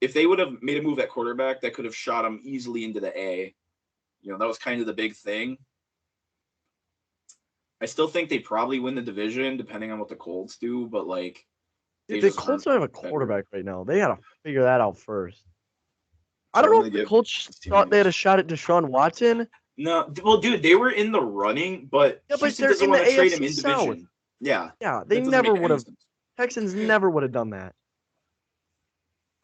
If they would have made a move at quarterback, that could have shot them easily into the A. That was kind of the big thing. I still think they probably win the division depending on what the Colts do, but the Colts don't have a quarterback right now. They got to figure that out first. I don't know if the Colts thought they had a shot at Deshaun Watson. No, well, dude, they were in the running, but Houston doesn't want to trade him in division. Yeah. Yeah, they never would have. Texans never would have done that.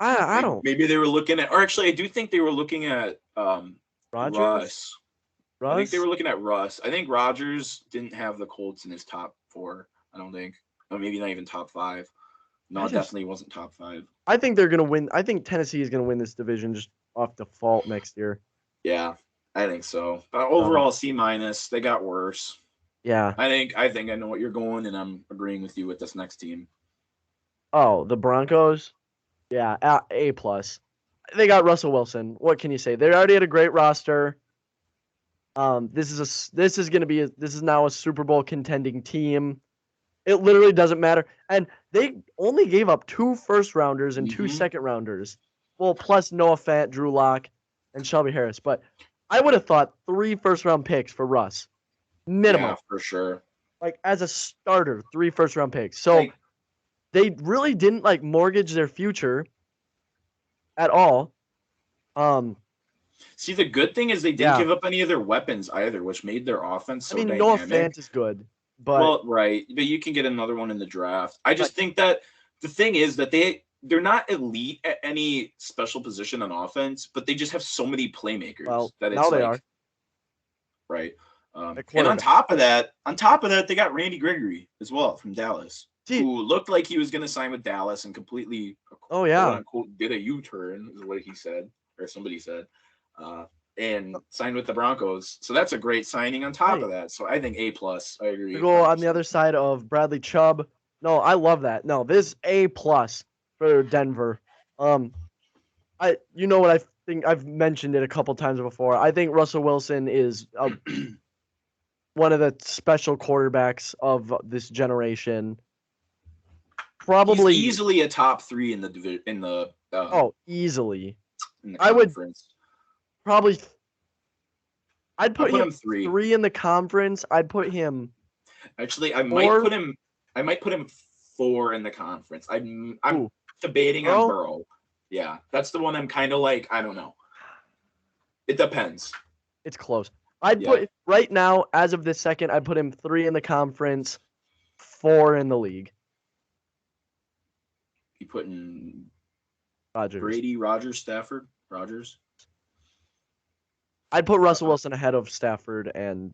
I don't. Maybe they were looking at, or actually, I do think they were looking at Rodgers. I think they were looking at Russ. I think Rodgers didn't have the Colts in his top 4. I don't think, or maybe not even top 5. No, it definitely wasn't top 5. I think they're gonna win. I think Tennessee is gonna win this division just off default next year. Yeah, I think so. But overall, C-. They got worse. Yeah. I think I know what you're going, and I'm agreeing with you with this next team. Oh, the Broncos. Yeah, A+. They got Russell Wilson. What can you say? They already had a great roster. This is now a Super Bowl contending team. It literally doesn't matter. And they only gave up 2 first-rounders and 2 second-rounders. Well, plus Noah Fant, Drew Lock, and Shelby Harris. But I would have thought 3 first-round picks for Russ. Minimum. Yeah, for sure. As a starter, 3 first-round picks. So they really didn't mortgage their future at all. See, the good thing is they didn't give up any of their weapons either, which made their offense so dynamic. Noah Fant is good. But you can get another one in the draft. I just think that the thing is that they're not elite at any special position on offense, but they just have so many playmakers that it's now they are. Right. And on top of that, they got Randy Gregory as well from Dallas, who looked like he was going to sign with Dallas and completely quote unquote did a U-turn, is what he said, or somebody said. And signed with the Broncos. So that's a great signing on top of that. So I think A+. I agree. We go on the other side of Bradley Chubb. No, I love that. No, this A+ for Denver. What I think I've mentioned it a couple times before. I think Russell Wilson is one of the special quarterbacks of this generation. Probably he's easily a top 3 in the division easily. In the conference. I'd put him 3 in the conference. I'd put him. Actually, I might put him 4 in the conference. I'm debating on Burrow. Yeah, that's the one I'm kind of I don't know. It depends. It's close. I'd put right now, as of this second, I'd put him 3 in the conference, 4 in the league. You putting Rodgers. Brady, Stafford, Rodgers. I'd put Russell Wilson ahead of Stafford, and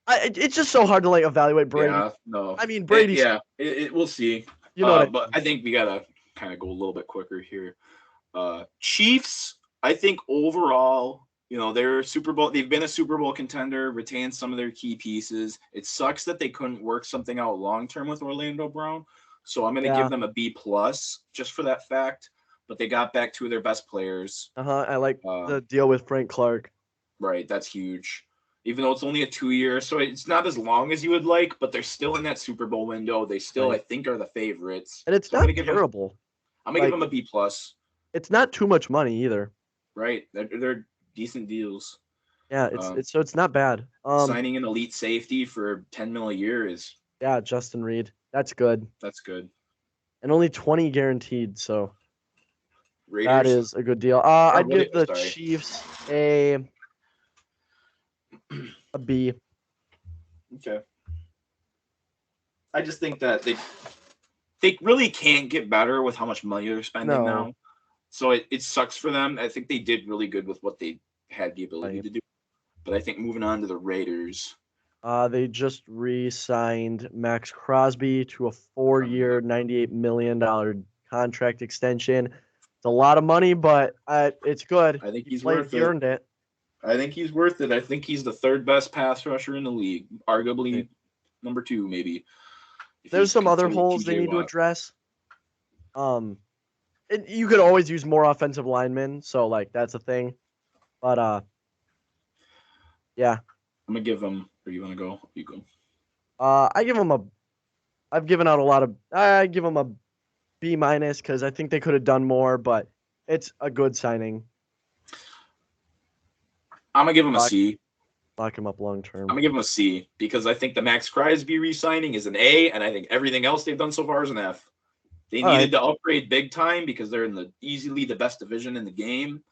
it's just so hard to evaluate Brady. Yeah, no. I mean, Brady. We'll see. But I think we gotta kind of go a little bit quicker here. Chiefs. I think overall they're Super Bowl. They've been a Super Bowl contender, retained some of their key pieces. It sucks that they couldn't work something out long term with Orlando Brown. So I'm going to give them a B+ just for that fact. But they got back 2 of their best players. I like the deal with Frank Clark. Right, that's huge. Even though it's only a 2-year, so it's not as long as you would like, but they're still in that Super Bowl window. They still, I think, are the favorites. And it's not terrible. I'm going to give them a B+. It's not too much money either. Right, they're decent deals. Yeah, it's not bad. Signing an elite safety for $10 million a year is Justin Reed. That's good. That's good. And only 20 guaranteed, so Raiders, that is a good deal. I'd give the Chiefs a B. Okay. I just think that they really can't get better with how much money they're spending now. So it sucks for them. I think they did really good with what they had the ability to do. But I think moving on to the Raiders. They just re-signed Max Crosby to a 4-year, $98 million contract extension. It's a lot of money, but it's good. I think he's worth it. He earned it. I think he's worth it. I think he's the 3rd best pass rusher in the league, arguably number 2, maybe. There's some other holes they need to address. You could always use more offensive linemen, so that's a thing. But yeah. I'm gonna give them. Or you want to go? You go. I give them I've given out a lot of. I give them a B- because I think they could have done more, but it's a good signing. I'm gonna give him a C. Lock him up long term. I'm gonna give him a C because I think the Max Crosby re-signing is an A, and I think everything else they've done so far is an F. They needed to upgrade big time because they're in easily the best division in the game.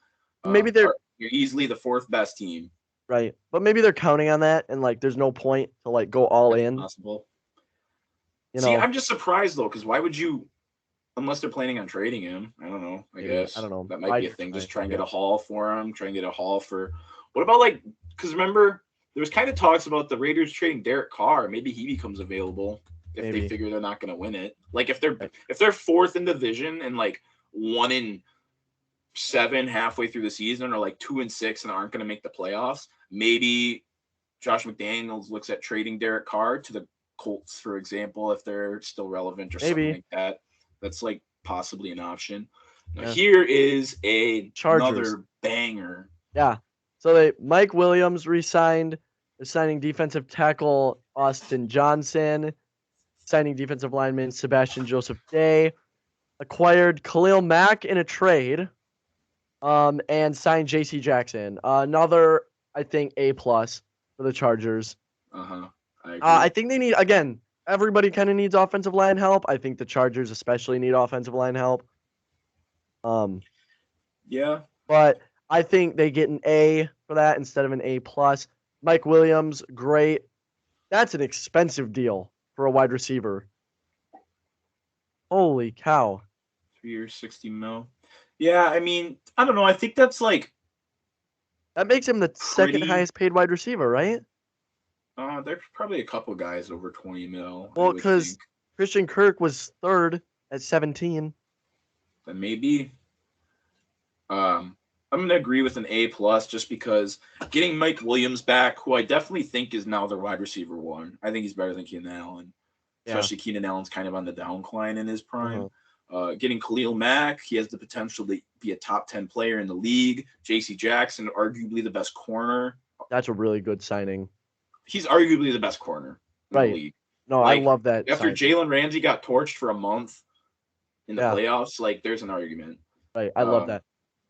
Maybe you're easily the 4th best team. Right, but maybe they're counting on that, and there's no point to go all in. Possible. See, I'm just surprised though, because why would you? Unless they're planning on trading him, I don't know. I guess I don't know. That might be a thing. Just try and get a haul for him. Try and get a haul for. What about because remember there was kind of talks about the Raiders trading Derek Carr. Maybe he becomes available if they figure they're not going to win it. If they're 4th in division and 1-7 halfway through the season, or 2-6 and aren't going to make the playoffs, maybe Josh McDaniels looks at trading Derek Carr to the Colts, for example, if they're still relevant or something like that. That's possibly an option. Now, here is another banger. Yeah. So Mike Williams re-signed. They're signing defensive tackle Austin Johnson, signing defensive lineman Sebastian Joseph Day, acquired Khalil Mack in a trade, and signed J.C. Jackson. Another, I think, A+ for the Chargers. I think they need, again, everybody kind of needs offensive line help. I think the Chargers especially need offensive line help. Yeah. But I think they get an A for that instead of an A+. Mike Williams, great. That's an expensive deal for a wide receiver. Holy cow. 3 years, $60 million. Yeah, I mean, I don't know. I think that's that makes him the 2nd highest paid wide receiver, right? There's probably a couple guys over 20 mil. Well, because Christian Kirk was 3rd at 17. Then maybe. I'm going to agree with an A+ just because getting Mike Williams back, who I definitely think is now their wide receiver 1. I think he's better than Keenan Allen. Especially Keenan Allen's kind of on the downcline in his prime. Getting Khalil Mack, he has the potential to be a top 10 player in the league. J.C. Jackson, arguably the best corner. That's a really good signing. He's arguably the best corner in the league. No, I love that. After Jalen Ramsey got torched for a month in the playoffs, there's an argument. Right, I love that.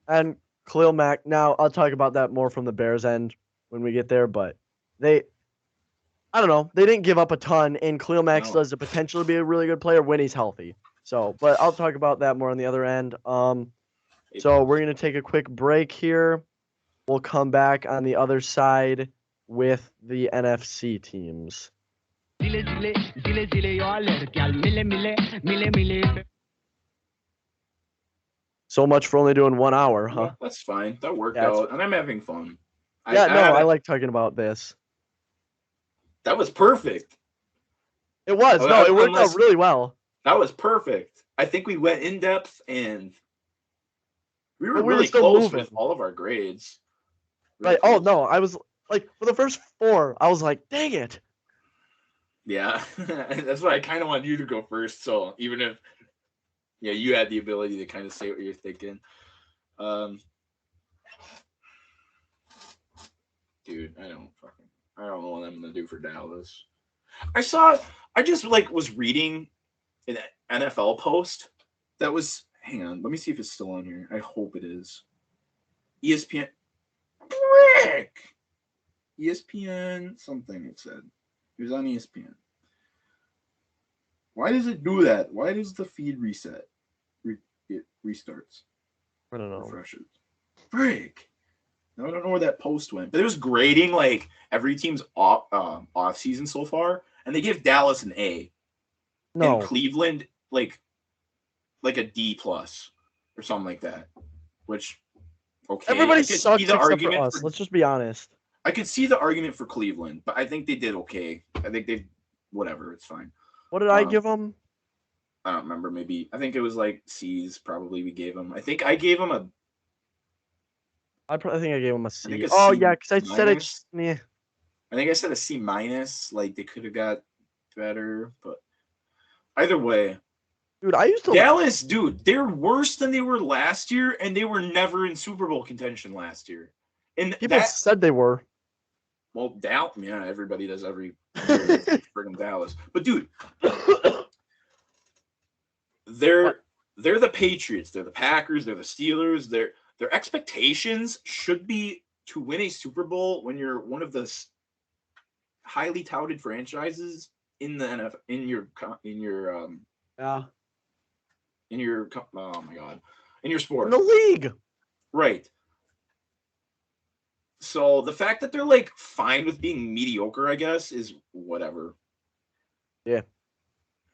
And Khalil Mack, now I'll talk about that more from the Bears end when we get there, but I don't know, they didn't give up a ton, and Khalil Mack still has the potential to be a really good player when he's healthy. So, but I'll talk about that more on the other end. So we're going to take a quick break here. We'll come back on the other side with the NFC teams. So much for only doing 1 hour, huh? Well, that's fine. That worked out, and I'm having fun. I like talking about this. That was perfect. It was. It worked out really well. That was perfect. I think we went in depth, and we were really close with all of our grades. Right. Oh no, I was like for the first 4, I was like, dang it. Yeah, that's why I kind of want you to go first. So even if you had the ability to kind of say what you're thinking. Dude, I don't know what I'm gonna do for Dallas. I just was reading an NFL post that was. Hang on, let me see if it's still on here. I hope it is. ESPN. Frick! ESPN something it said. It was on ESPN. Why does it do that? Why does the feed reset? It restarts. I don't know. Refreshes. Frick! I don't know where that post went, but it was grading every team's off season so far, and they give Dallas an A. No. And Cleveland like a D plus or something like that. Which okay. Everybody sucks except for us. Let's just be honest. I could see the argument for Cleveland, but I think they did okay. I think they whatever, it's fine. What did I give them? I don't remember. Maybe I think it was C's. Probably we gave them. I think I gave them a. I think I gave them a C. Oh yeah, because I said it's. Yeah. I think I said a C minus. They could have got better, but either way. Dude, I used to. Dallas, dude, they're worse than they were last year, and they were never in Super Bowl contention last year. And people said they were. Well, yeah, everybody does every friggin' Dallas. But dude, they're the Patriots, they're the Packers, they're the Steelers. Their expectations should be to win a Super Bowl when you're one of the highly touted franchises in the NFL, in your sport. In the league. Right. So the fact that they're fine with being mediocre, I guess, is whatever. Yeah.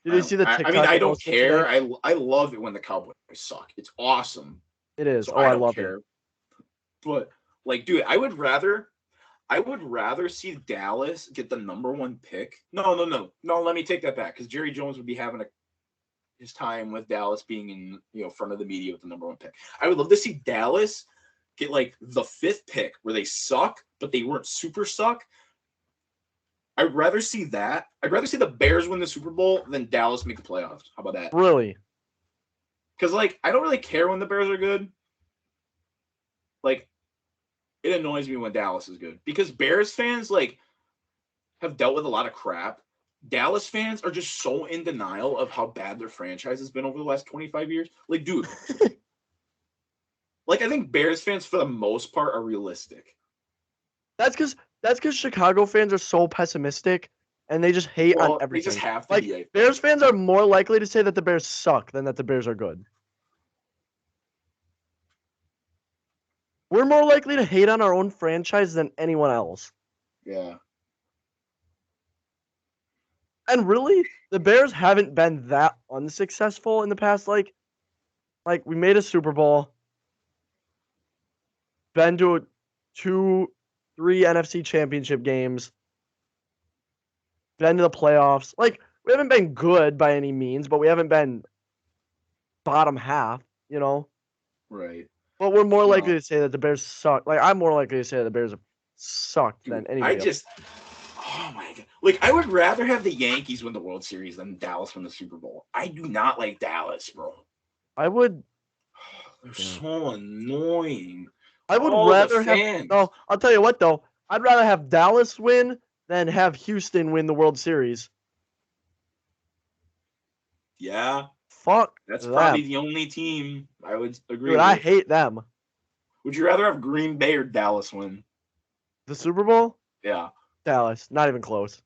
Did you see the TikTok? I mean, I don't care. I love it when the Cowboys suck. It's awesome. It is. So I love it. But dude, I would rather see Dallas get the number 1 pick. No. Let me take that back, because Jerry Jones would be having his time with Dallas being in front of the media with the number 1 pick. I would love to see Dallas get the 5th pick where they suck, but they weren't super suck. I'd rather see that. I'd rather see the Bears win the Super Bowl than Dallas make the playoffs. How about that? Really? Because I don't really care when the Bears are good. It annoys me when Dallas is good, because Bears fans have dealt with a lot of crap. Dallas fans are just so in denial of how bad their franchise has been over the last 25 years. Dude. I think Bears fans, for the most part, are realistic. That's because Chicago fans are so pessimistic, and they just hate on everything. They just have to be. Bears fans are more likely to say that the Bears suck than that the Bears are good. We're more likely to hate on our own franchise than anyone else. Yeah. And really, the Bears haven't been that unsuccessful in the past. We made a Super Bowl. Been to 2-3 NFC Championship games. Been to the playoffs. We haven't been good by any means, but we haven't been bottom half, Right. But we're more likely to say that the Bears suck. I'm more likely to say that the Bears suck than anybody else. Oh my God. I would rather have the Yankees win the World Series than Dallas win the Super Bowl. I do not like Dallas, bro. I would. They're so annoying. I would rather have. No, I'll tell you what though. I'd rather have Dallas win than have Houston win the World Series. Yeah. Fuck. That's probably the only team I would agree with. I hate them. Would you rather have Green Bay or Dallas win? The Super Bowl? Yeah. Dallas. Not even close.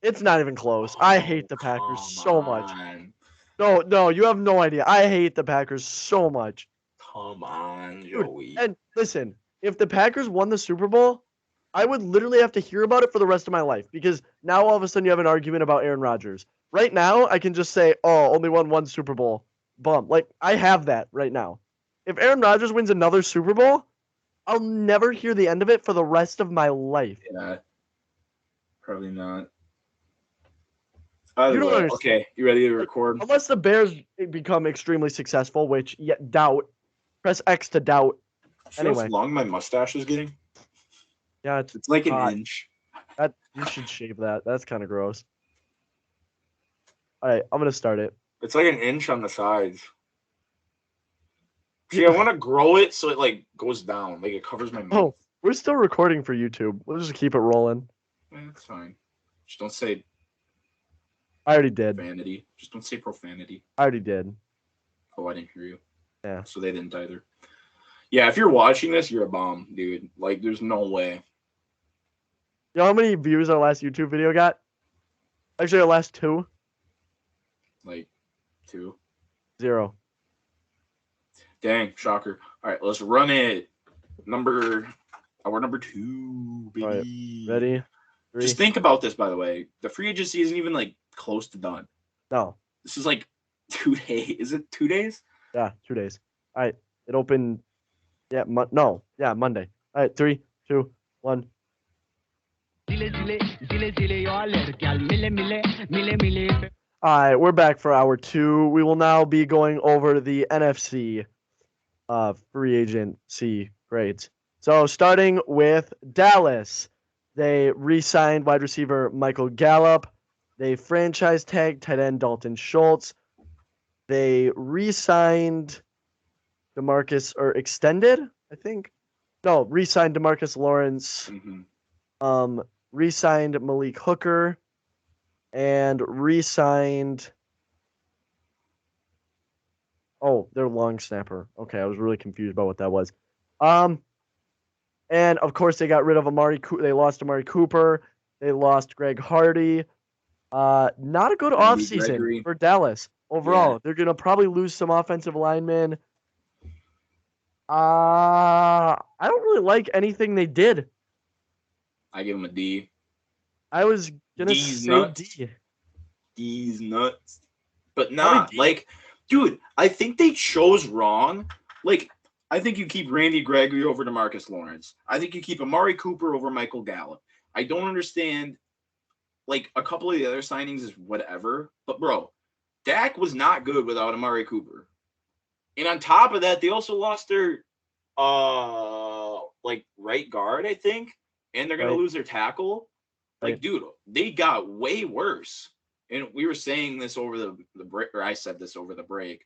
It's not even close. I hate the Packers so much. No, you have no idea. I hate the Packers so much. Come on, Joey. And listen, if the Packers won the Super Bowl, I would literally have to hear about it for the rest of my life, because now all of a sudden you have an argument about Aaron Rodgers. Right now, I can just say, oh, only won 1 Super Bowl. Bum. I have that right now. If Aaron Rodgers wins another Super Bowl, I'll never hear the end of it for the rest of my life. Yeah. Probably not. You don't understand. Okay, you ready to record? Unless the Bears become extremely successful, which doubt. Press X to doubt. See how long my mustache is getting? Yeah, it's like an inch. That you should shave that. That's kind of gross. All right, I'm gonna start it. It's like an inch on the sides. See, I want to grow it so it like goes down, like it covers my mouth. Oh, we're still recording for YouTube. We'll just keep it rolling. Yeah, that's fine. Just don't say. I already did. Profanity. Just don't say profanity. I already did. Oh, I didn't hear you. Yeah. So they didn't either. Yeah, if you're watching this, you're a bomb, dude. Like, there's no way. You know how many views our last YouTube video got? Actually, our last 2. Like, 2. 0. Dang, shocker. All right, let's run it. Number 2, baby. Right. Ready? 3. Just think about this, by the way. The free agency isn't even, like, close to done. No. This is, like, 2 days. Is it 2 days? Yeah, 2 days. All right. It opened. Yeah, Monday. All right, 3, 2, 1. All right, we're back for hour 2. We will now be going over the NFC free agency grades. So starting with Dallas, they re-signed wide receiver Michael Gallup. They franchise tagged tight end Dalton Schultz. They re-signed extended, I think. No, re-signed DeMarcus Lawrence. Mm-hmm. Re-signed Malik Hooker. And re-signed. Oh, their long snapper. Okay, I was really confused about what that was. And of course they got rid of Amari. They lost Amari Cooper. They lost Greg Hardy. Not a good offseason for Dallas overall. Yeah. They're gonna probably lose some offensive linemen. I don't really like anything they did. I give them a D. I was gonna say D. D's nuts. But not like, dude, I think they chose wrong. Like, I think you keep Randy Gregory over DeMarcus Lawrence. I think you keep Amari Cooper over Michael Gallup. I don't understand. Like, a couple of the other signings is whatever. But, bro, Dak was not good without Amari Cooper. And on top of that, they also lost their, right guard, I think. And they're going to lose their tackle. Like, dude, they got way worse. And we were saying this over the break, or I said this over the break.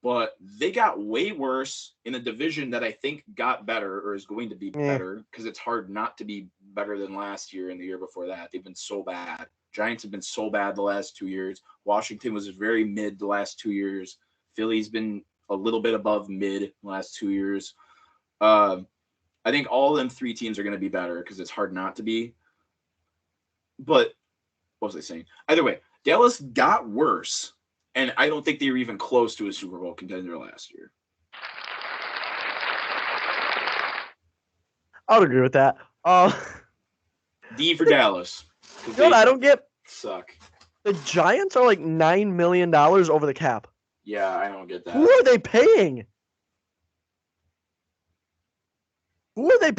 But they got way worse in a division that I think got better or is going to be better, because it's hard not to be better than last year and the year before that. They've been so bad. Giants have been so bad the last 2 years. Washington was very mid the last 2 years. Philly's been a little bit above mid the last 2 years. I think all of them 3 teams are going to be better because it's hard not to be. But what was I saying? Either way, Dallas got worse. And I don't think they were even close to a Super Bowl contender last year. I would agree with that. D for Dallas. You know what I don't get? Suck. The Giants are like $9 million over the cap. Yeah, I don't get that. Who are they paying? I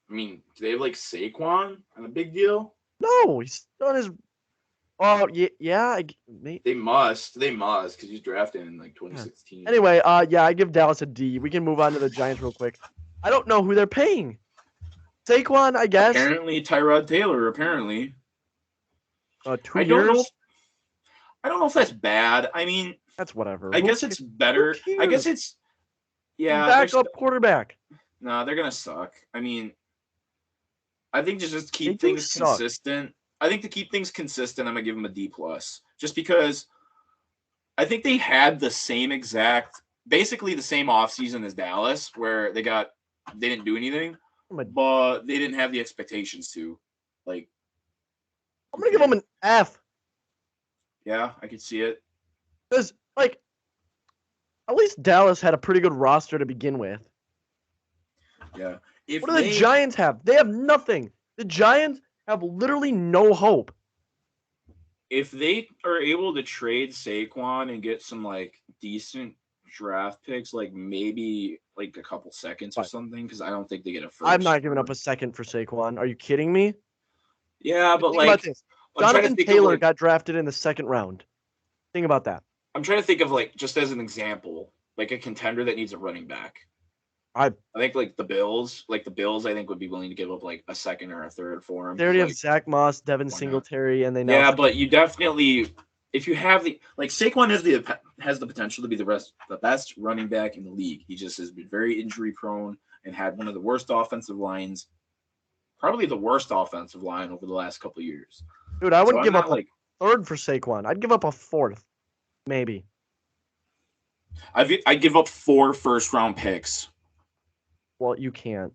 mean, do they have like Saquon on a big deal? No, he's on his. Oh yeah. They must, because he's drafted in like 2016. Yeah. Anyway, I give Dallas a D. We can move on to the Giants real quick. I don't know who they're paying. Saquon, I guess. Apparently, Tyrod Taylor. Apparently. 2 years. I don't know if that's bad. I mean, that's whatever. I guess it's better. I guess it's backup quarterback. No, they're gonna suck. I mean, I think just keep things consistent. I think to keep things consistent, I'm gonna give them a D+. Just because I think they had basically the same offseason as Dallas, where they didn't do anything, but they didn't have the expectations to. Like, I'm gonna give them an F. Yeah, I could see it. Because at least Dallas had a pretty good roster to begin with. Yeah. What do the Giants have? They have nothing. The Giants have literally no hope. If they are able to trade Saquon and get some decent draft picks, maybe a couple seconds or something, because I don't think they get a first. I'm not giving up a second for Saquon. Are you kidding me? Yeah, but think about this. Jonathan Taylor got drafted in the 2nd round. Think about that. I'm trying to think of just as an example, a contender that needs a running back. I think like the Bills, I think would be willing to give up like a second or a third for him. They already have like, Zach Moss, Devin Singletary, and they now. Yeah, but you definitely, if you have Saquon has the potential to be the best running back in the league. He just has been very injury prone and had one of the worst offensive lines, probably the worst offensive line over the last couple of years. Dude, I wouldn't give up a third for Saquon. I'd give up a fourth, maybe. I'd give up 4 first-round picks. Well, you can't.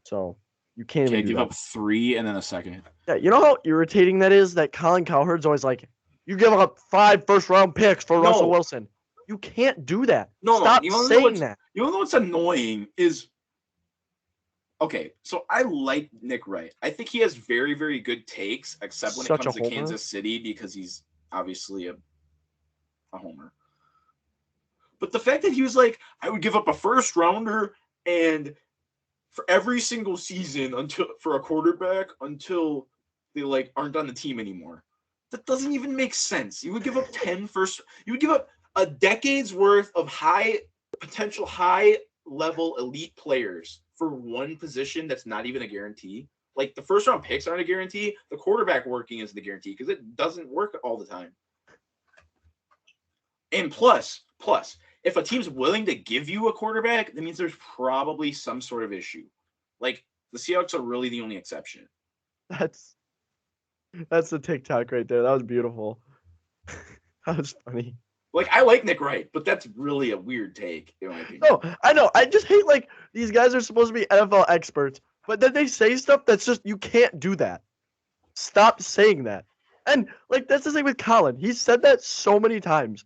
So you can't even give up 3 and then a second. Yeah, you know how irritating that is? That Colin Cowherd's always like, you give up 5 first-round picks for Russell Wilson. You can't do that. Stop saying that. You know what's annoying is, okay, so I like Nick Wright. I think he has very, very good takes, except when it comes to Kansas City, because he's obviously a homer. But the fact that he was like, I would give up a first rounder and for every single season for a quarterback until they aren't on the team anymore. That doesn't even make sense. You would give up 10 first. You would give up a decade's worth of potential high level elite players for one position that's not even a guarantee. Like the first round picks aren't a guarantee. The quarterback working is the guarantee because it doesn't work all the time. And plus, if a team's willing to give you a quarterback, that means there's probably some sort of issue. Like the Seahawks are really the only exception. That's the TikTok right there. That was beautiful. That was funny. Like I like Nick Wright, but that's really a weird take in my opinion. No, I know. I just hate these guys are supposed to be NFL experts, but then they say stuff that's just you can't do that. Stop saying that. And that's the thing with Colin. He's said that so many times.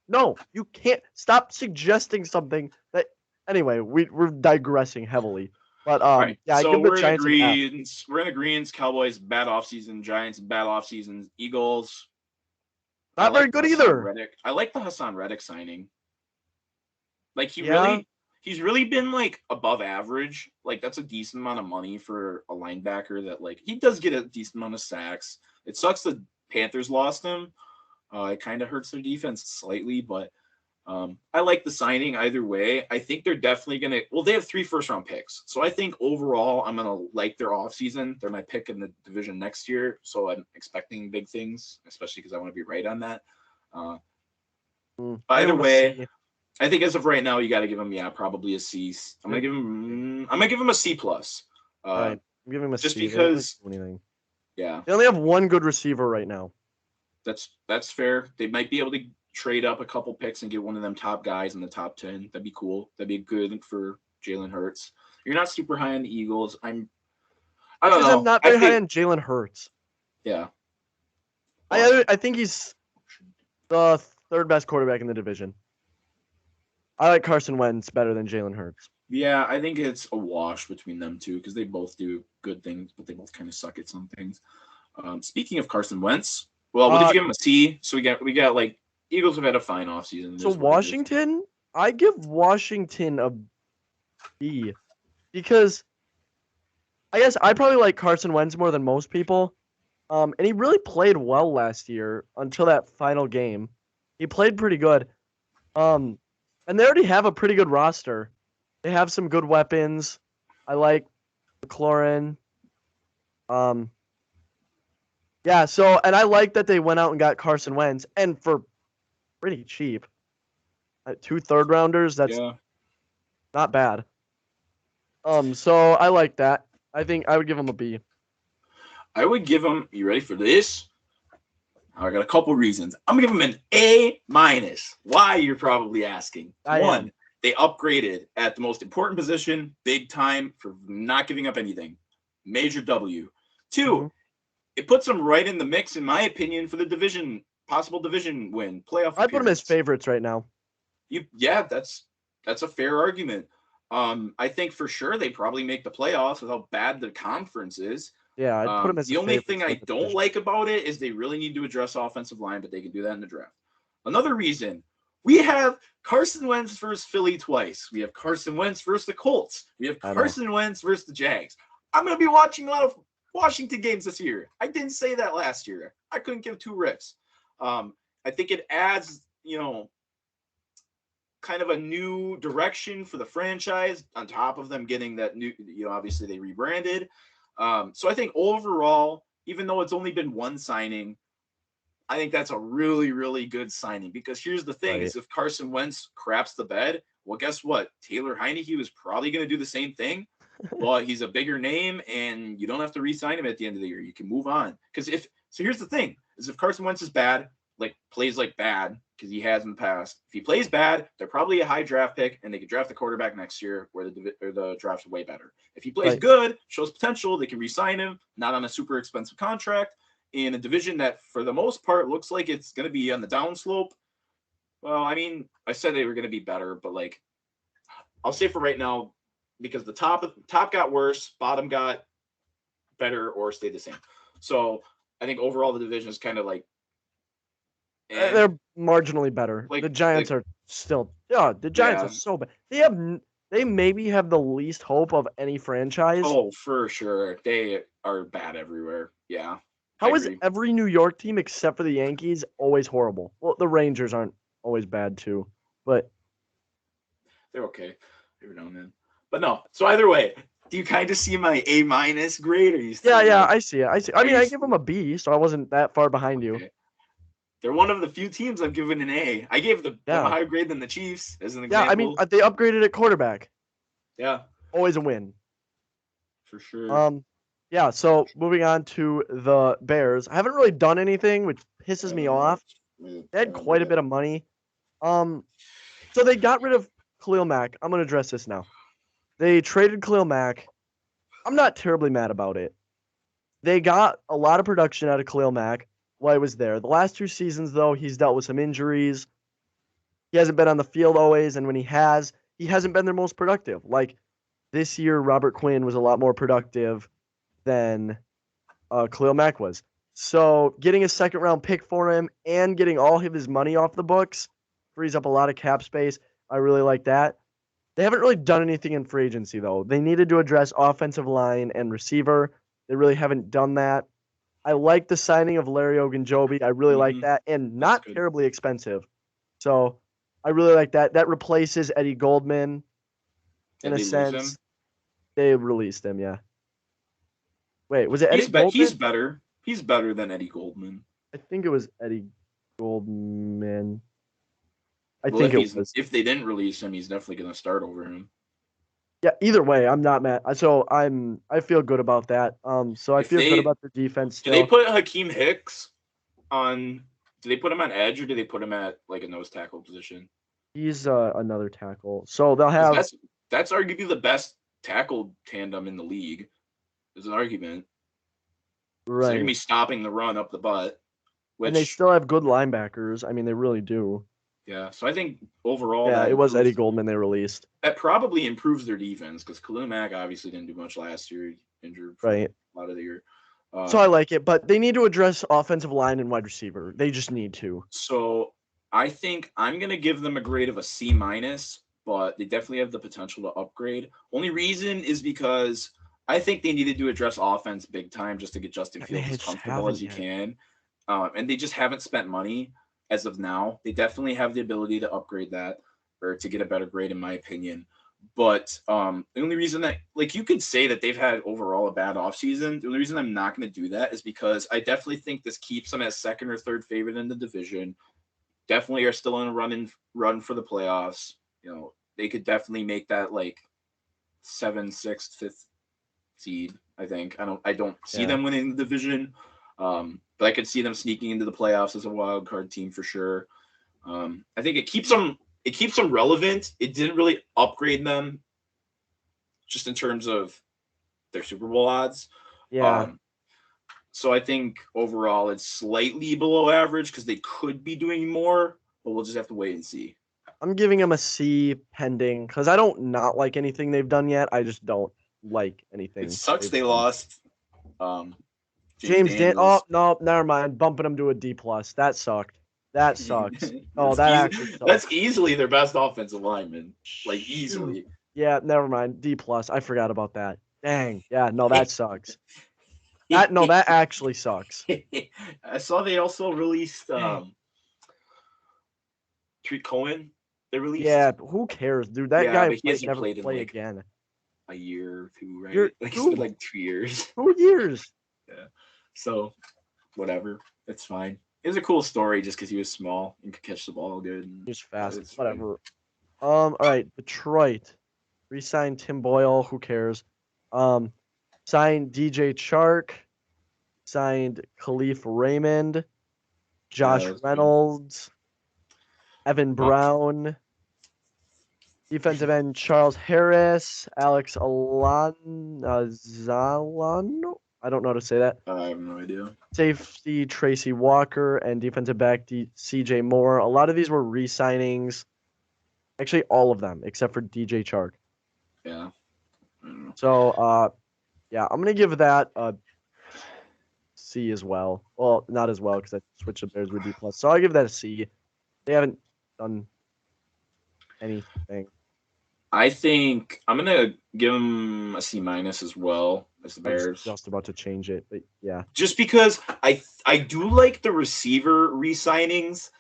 No, you can't. Stop suggesting something that. Anyway, we're digressing heavily. But right. yeah, so we're in agreement. We're in agreement. Cowboys bad offseason. Giants bad offseason. Eagles not very good either. I like the Hassan Reddick signing. He's really been above average. That's a decent amount of money for a linebacker that he does get a decent amount of sacks. It sucks the Panthers lost him. It kind of hurts their defense slightly, but I like the signing either way. I think they're definitely going to – well, they have 3 first-round picks. So I think overall I'm going to like their offseason. They're my pick in the division next year, so I'm expecting big things, especially because I want to be right on that. Either way, I think as of right now, you got to give them, probably a C. I'm going to give him a C+. I'm giving him a just C. Because – yeah. They only have 1 good receiver right now. That's fair. They might be able to trade up a couple picks and get one of them top guys in the top 10. That'd be cool. That'd be good for Jalen Hurts. You're not super high on the Eagles. I don't know. I'm not very high on Jalen Hurts. Yeah. I think he's the 3rd best quarterback in the division. I like Carson Wentz better than Jalen Hurts. Yeah, I think it's a wash between them two because they both do good things, but they both kind of suck at some things. Speaking of Carson Wentz, well, what did you give him a C? So we got Eagles have had a fine offseason. So Washington, I give Washington a B because I guess I probably like Carson Wentz more than most people. And he really played well last year until that final game. He played pretty good. And they already have a pretty good roster. They have some good weapons. I like McLaurin. Yeah, and I like that they went out and got Carson Wentz, and for pretty cheap. 2 third-rounders, that's not bad. So I like that. I think I would give him a B. I would give him, you ready for this? I got a couple reasons. I'm going to give him an A-. Why, you're probably asking. 1, they upgraded at the most important position, big time, for not giving up anything. Major W. 2, it puts them right in the mix, in my opinion, for the possible division win, playoff. I put them as favorites right now. That's a fair argument. I think for sure they probably make the playoffs with how bad the conference is. Yeah, I'd put them as the only thing I don't like about it is they really need to address offensive line, but they can do that in the draft. Another reason, we have Carson Wentz versus Philly twice. We have Carson Wentz versus the Colts. We have Carson Wentz versus the Jags. I'm going to be watching a lot of Washington games this year. I didn't say that last year. I couldn't give 2 rips. I think it adds, kind of a new direction for the franchise on top of them getting that new, obviously they rebranded. So I think overall, even though it's only been one signing, I think that's a really, really good signing, because here's the thing, is if Carson Wentz craps the bed, well, guess what? Taylor Heineke was probably going to do the same thing, but he's a bigger name and you don't have to re-sign him at the end of the year. You can move on. So here's the thing, is if Carson Wentz is bad, plays like bad, because he has in the past, if he plays bad, they're probably a high draft pick and they could draft the quarterback next year where the draft's way better. If he plays good, shows potential, they can re-sign him, not on a super expensive contract, in a division that for the most part looks like it's going to be on the downslope. Well, I mean, I said they were going to be better, but I'll say for right now, because the top got worse, bottom got better or stayed the same. So I think overall the division is kind of they're marginally better. The Giants are still, the Giants are so bad. They maybe have the least hope of any franchise. Oh, for sure. They are bad everywhere. Yeah. How is every New York team except for the Yankees always horrible? Well, the Rangers aren't always bad too, but they're okay every now and then. But no. So either way, do you kind of see my A- grade? Or you still yeah, I see it. I mean, I give them a B, so I wasn't that far behind you. They're one of the few teams I've given an A. I gave them a higher grade than the Chiefs, as an example. Yeah, I mean, they upgraded at quarterback. Yeah. Always a win. For sure. Yeah, so moving on to the Bears. I haven't really done anything, which pisses me off. They had quite a bit of money. So they got rid of Khalil Mack. I'm going to address this now. They traded Khalil Mack. I'm not terribly mad about it. They got a lot of production out of Khalil Mack while he was there. The last 2 seasons, though, he's dealt with some injuries. He hasn't been on the field always, and when he hasn't been their most productive. This year, Robert Quinn was a lot more productive than Khalil Mack was. So getting a second-round pick for him and getting all of his money off the books frees up a lot of cap space. I really like that. They haven't really done anything in free agency, though. They needed to address offensive line and receiver. They really haven't done that. I like the signing of Larry Ogunjobi. I really like that, and not terribly expensive. So I really like that. That replaces Eddie Goldman in a sense. They released him, yeah. Wait, was it Eddie Goldman? He's better than Eddie Goldman. I think it was Eddie Goldman. I think it was. If they didn't release him, he's definitely going to start over him. Yeah, either way, I'm not mad. So I feel good about that. So I feel good about the defense still. Do they put Hakeem Hicks on? Do they put him on edge, or do they put him at a nose tackle position? He's another tackle. So they'll have. That's arguably the best tackle tandem in the league. There's an argument. Right. So they're gonna be stopping the run up the butt. And they still have good linebackers. I mean, they really do. Yeah, so I think overall, it was Eddie Goldman they released. That probably improves their defense, because Khalil Mack obviously didn't do much last year, injured for a lot of the year. So I like it, but they need to address offensive line and wide receiver. They just need to. So I think I'm gonna give them a grade of a C-, but they definitely have the potential to upgrade. Only reason is because I think they needed to address offense big time just to get Justin Fields as comfortable as he can, and they just haven't spent money. As of now, they definitely have the ability to upgrade that or to get a better grade, in my opinion. But the only reason that, you could say that they've had overall a bad offseason, the only reason I'm not going to do that is because I definitely think this keeps them as second or third favorite in the division. Definitely are still in a run for the playoffs. They could definitely make that 7th, 6th, 5th seed. I think I don't see them winning the division. But I could see them sneaking into the playoffs as a wild card team for sure. I think it keeps them relevant. It didn't really upgrade them just in terms of their Super Bowl odds. Yeah. So I think overall it's slightly below average because they could be doing more, but we'll just have to wait and see. I'm giving them a C pending because I don't not like anything they've done yet. I just don't like anything. It sucks they lost. James Dan. Oh no, never mind. Bumping them to a D+. That sucked. That sucks. Oh, actually sucks. That's easily their best offensive lineman. Easily. Yeah, never mind. D+. I forgot about that. Dang. Yeah, no, that sucks. That actually sucks. I saw they also released Treat Cohen. They released. Yeah, who cares, dude? That guy but he might hasn't never played in play like again. a year or two, right? You're Like it's two, been like 2 years. 2 years. Yeah. So whatever, it's fine. It was a cool story just because he was small and could catch the ball good. He's fast. It's fine. Whatever. All right, Detroit. Re-signed Tim Boyle. Who cares? Signed DJ Chark. Signed Khalif Raymond. Josh that's good. Reynolds. Evan Brown. Defensive end Charles Harris. Alex Zalano. I don't know how to say that. I have no idea. Safety Tracy Walker and defensive back CJ Moore. A lot of these were re-signings. Actually, all of them except for DJ Chark. Yeah. So, yeah, I'm gonna give that a C as well. Well, not as well because I switched the Bears with D plus. So I'll give that a C. They haven't done anything. I think I'm gonna give them a C- as well as the Bears. I was just about to change it, but yeah. Just because I do like the receiver re-signings.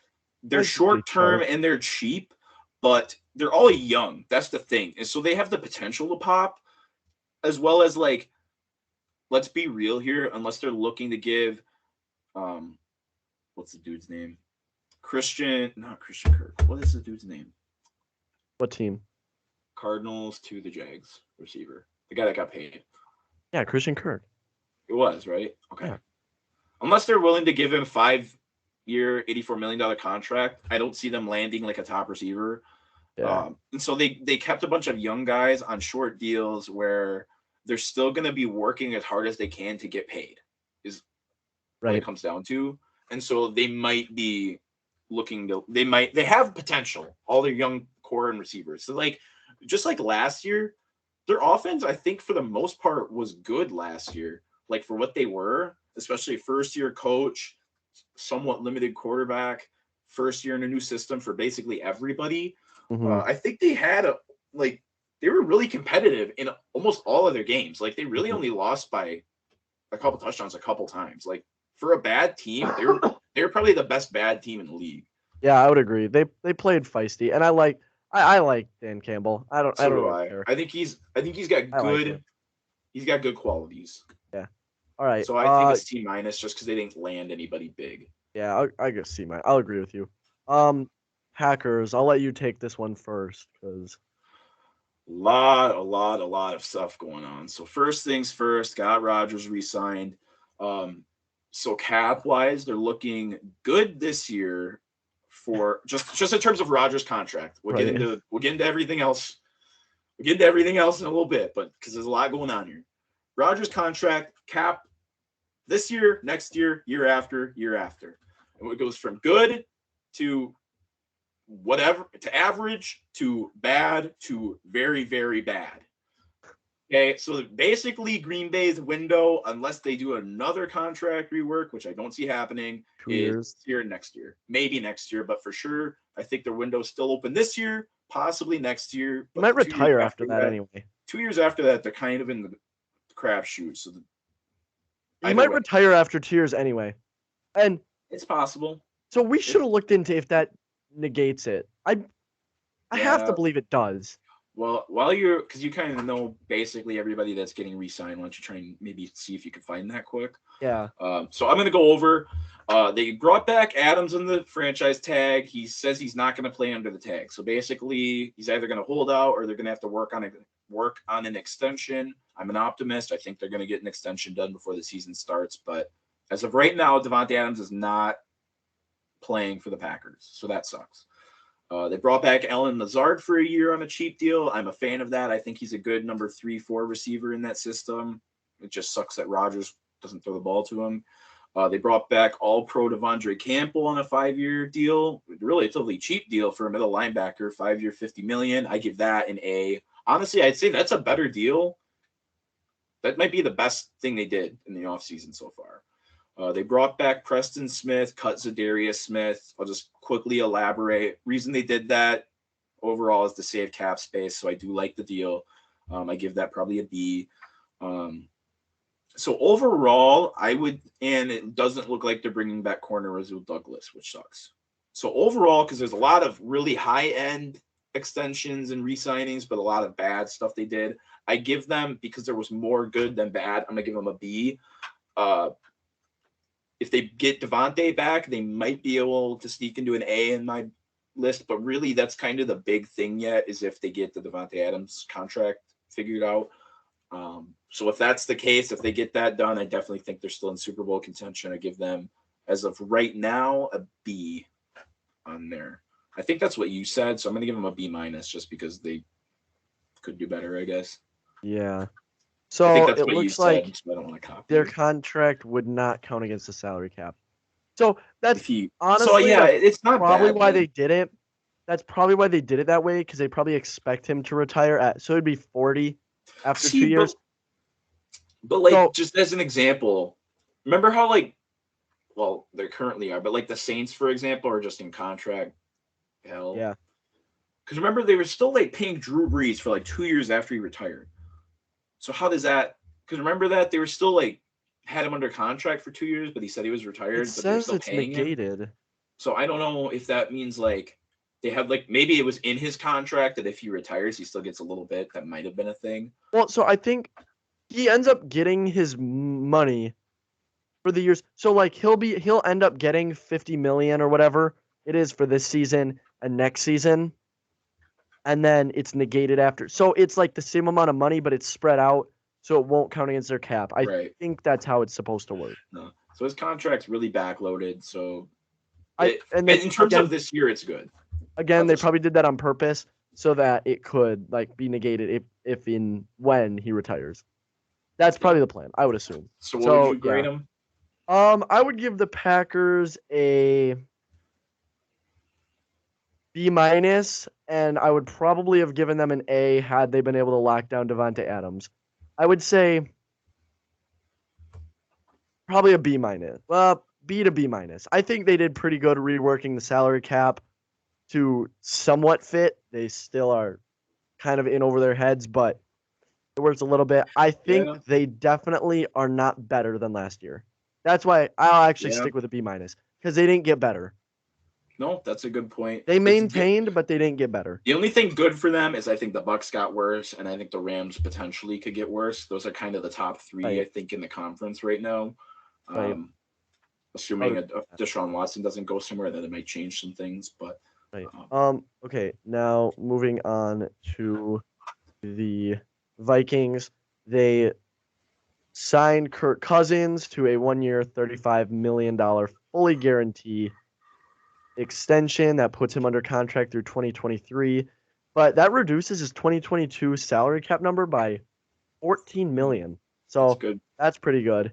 They're short term and they're cheap, but they're all young. That's the thing. And so they have the potential to pop, as well as like, let's be real here, unless they're looking to give what's the dude's name? Not Christian Kirk. What is the dude's name? What team? Cardinals to the Jags receiver. The guy that got paid. Yeah, Christian Kirk. It was, right? Okay. Yeah. Unless they're willing to give him 5-year, $84 million contract, I don't see them landing like a top receiver. Yeah. And so they kept a bunch of young guys on short deals where they're still going to be working as hard as they can to get paid, is what it comes down to. And so they might be they have potential, all their young core and receivers. So like, just like last year, their offense, I think for the most part was good last year. Like for what they were, especially first year coach, somewhat limited quarterback, first year in a new system for basically everybody. Mm-hmm. I think they had they were really competitive in almost all of their games. Like they really only lost by a couple touchdowns a couple times. Like for a bad team, they were probably the best bad team in the league. Yeah, I would agree. They played feisty, and I like Dan Campbell. I don't care. I think he's got good. He's got good qualities. Yeah. All right. So I think it's C- just because they didn't land anybody big. Yeah, I guess C-. I'll agree with you. Packers. I'll let you take this one first because a lot of stuff going on. So first things first, got Rodgers re-signed. So cap wise, they're looking good this year for just in terms of Rodgers' contract. We'll get into everything else. We'll get into everything else in a little bit, but because there's a lot going on here. Rodgers' contract cap this year, next year, year after, and it goes from good to whatever, to average, to bad, to very, very bad. Okay, so basically Green Bay's window, unless they do another contract rework, which I don't see happening, is here next year. Maybe next year, but for sure, I think their window's still open this year, possibly next year. He might retire after that anyway. 2 years after that, they're kind of in the crapshoot. So he might retire after 2 years anyway. And it's possible. So we should have looked into if that negates it. I have to believe it does. Well, because you kind of know basically everybody that's getting re-signed. Why don't you try and maybe see if you can find that quick? Yeah. So I'm going to go over. They brought back Adams on the franchise tag. He says he's not going to play under the tag. So basically, he's either going to hold out or they're going to have to work on an extension. I'm an optimist. I think they're going to get an extension done before the season starts. But as of right now, Davante Adams is not playing for the Packers. So that sucks. They brought back Allen Lazard for a year on a cheap deal. I'm a fan of that. I think he's a good number 3-4 receiver in that system. It just sucks that Rodgers doesn't throw the ball to him. They brought back All-Pro Devondre Campbell on a 5-year deal. Relatively cheap deal for a middle linebacker, 5-year, $50 million. I give that an A. Honestly, I'd say that's a better deal. That might be the best thing they did in the offseason so far. They brought back Preston Smith, cut Zadarius Smith. I'll just quickly elaborate. Reason they did that overall is to save cap space, so I do like the deal. I give that probably a B. So overall, and it doesn't look like they're bringing back corner Rasul Douglas, which sucks. So overall, because there's a lot of really high-end extensions and re-signings, but a lot of bad stuff they did, I give them, because there was more good than bad, I'm going to give them a B. If they get Deante back, they might be able to sneak into an A in my list, but really that's kind of the big thing yet, is if they get the Davante Adams contract figured out. So if that's the case, if they get that done, I definitely think they're still in Super Bowl contention. I give them, as of right now, a B on there. I think that's what you said, so I'm going to give them a B- just because they could do better, I guess. Yeah. I So think that's it what you looks said, like so I don't want to copy their you. contract would not count against the salary cap. So that's If he, honestly, so yeah, that's it's not probably bad, why man. they did it. That's probably why they did it that way, because they probably expect him to retire at, so it'd be 40 after 2 years. But like, So- just as an example, remember how like, well, they currently are, but like the Saints, for example, are just in contract hell. Yeah. Because remember, they were still like paying Drew Brees for like 2 years after he retired. So how does that? Because remember that they were still like had him under contract for 2 years, but he said he was retired. It but they're says still it's paying him. negated. So I don't know if that means like they had like, maybe it was in his contract that if he retires, he still gets a little bit. That might have been a thing. Well, so I think he ends up getting his money for the years. So like he'll end up getting 50 million or whatever it is for this season and next season. And then it's negated after. So it's like the same amount of money, but it's spread out, so it won't count against their cap. I think that's how it's supposed to work. No. So his contract's really backloaded. So in terms of this year, it's good. Again, they probably did that on purpose so that it could like be negated if when he retires. That's probably the plan, I would assume. So what would you grade him? I would give the Packers a B-, and I would probably have given them an A had they been able to lock down Davante Adams. I would say probably a B-. Well, B to B-. I think they did pretty good reworking the salary cap to somewhat fit. They still are kind of in over their heads, but it works a little bit. I think they definitely are not better than last year. That's why I'll actually stick with a B-, because they didn't get better. No, that's a good point. They maintained, but they didn't get better. The only thing good for them is I think the Bucs got worse, and I think the Rams potentially could get worse. Those are kind of the top three, I think, in the conference right now. Assuming Deshaun Watson doesn't go somewhere, then it might change some things. But okay, now moving on to the Vikings. They signed Kirk Cousins to a 1-year, $35 million fully guaranteed extension that puts him under contract through 2023, but that reduces his 2022 salary cap number by $14 million. So that's pretty good.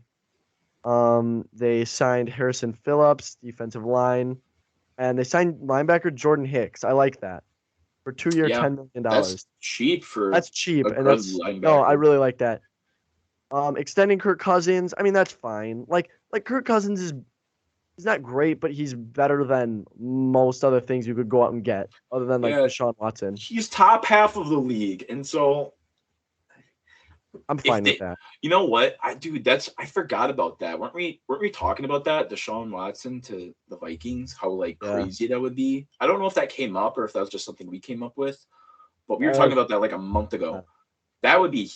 They signed Harrison Phillips, defensive line, and they signed linebacker Jordan Hicks. I like that for 2-year, $10 million. That's cheap and no, I really like that. Extending Kirk Cousins, I mean that's fine. Like Kirk Cousins he's not great, but he's better than most other things you could go out and get, other than like Deshaun Watson. He's top half of the league, and so I'm fine with that. You know what, I forgot about that. Weren't we talking about that, Deshaun Watson to the Vikings? How like crazy that would be. I don't know if that came up or if that was just something we came up with, but we were talking about that like a month ago. That would be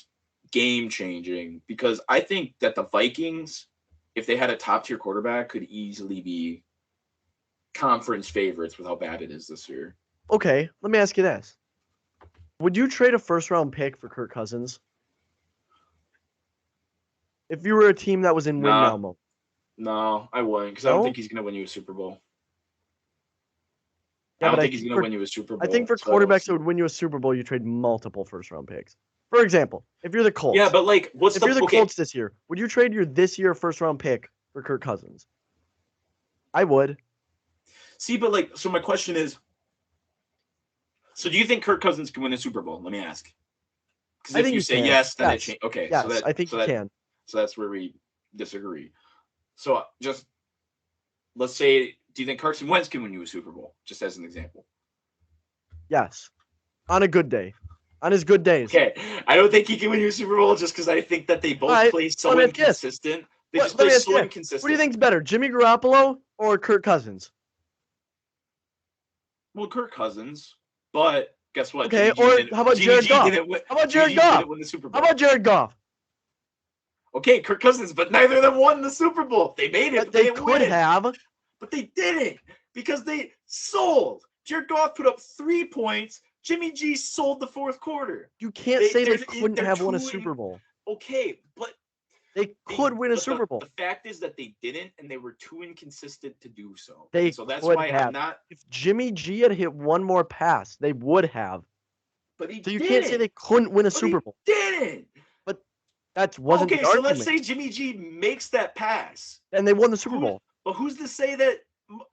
game changing, because I think that the Vikings, if they had a top tier quarterback, could easily be conference favorites with how bad it is this year. Okay, let me ask you this. Would you trade a first-round pick for Kirk Cousins? If you were a team that was in win now mode? No, I wouldn't, because I don't think he's going to win you a Super Bowl. Yeah, I don't think he's going to win you a Super Bowl. I think for quarterbacks that would win you a Super Bowl, you trade multiple first-round picks. For example, if you're the Colts. Yeah, but like, if you're the Colts this year, would you trade your this year first-round pick for Kirk Cousins? I would. See, but like, so my question is, so do you think Kirk Cousins can win a Super Bowl? Let me ask. Because if you say yes, then it changes. Okay, yes, I think he can. So that's where we disagree. So just let's say, do you think Carson Wentz can win you a Super Bowl? Just as an example. Yes, on a good day. On his good days. Okay, I don't think he can win you a Super Bowl just because I think that they both play so inconsistent. They just play so inconsistent. What do you think's better, Jimmy Garoppolo or Kirk Cousins? Well, Kirk Cousins, but guess what? Okay, how about Jared Goff? How about Jared Goff? Didn't win the Super Bowl. How about Jared Goff? Okay, Kirk Cousins, but neither of them won the Super Bowl. They made it, but they could have. But they didn't because they sold. Jared Goff put up 3 points. Jimmy G sold the fourth quarter. You can't say they couldn't have won a Super Bowl. Okay, but they could win a Super Bowl. The fact is that they didn't, and they were too inconsistent to do so. So that's why I'm not. If Jimmy G had hit one more pass, they would have. But he didn't. Can't say they couldn't win a Super Bowl. Didn't. But that wasn't okay. The argument. Let's say Jimmy G makes that pass, and they won the Super Bowl. But who's to say that?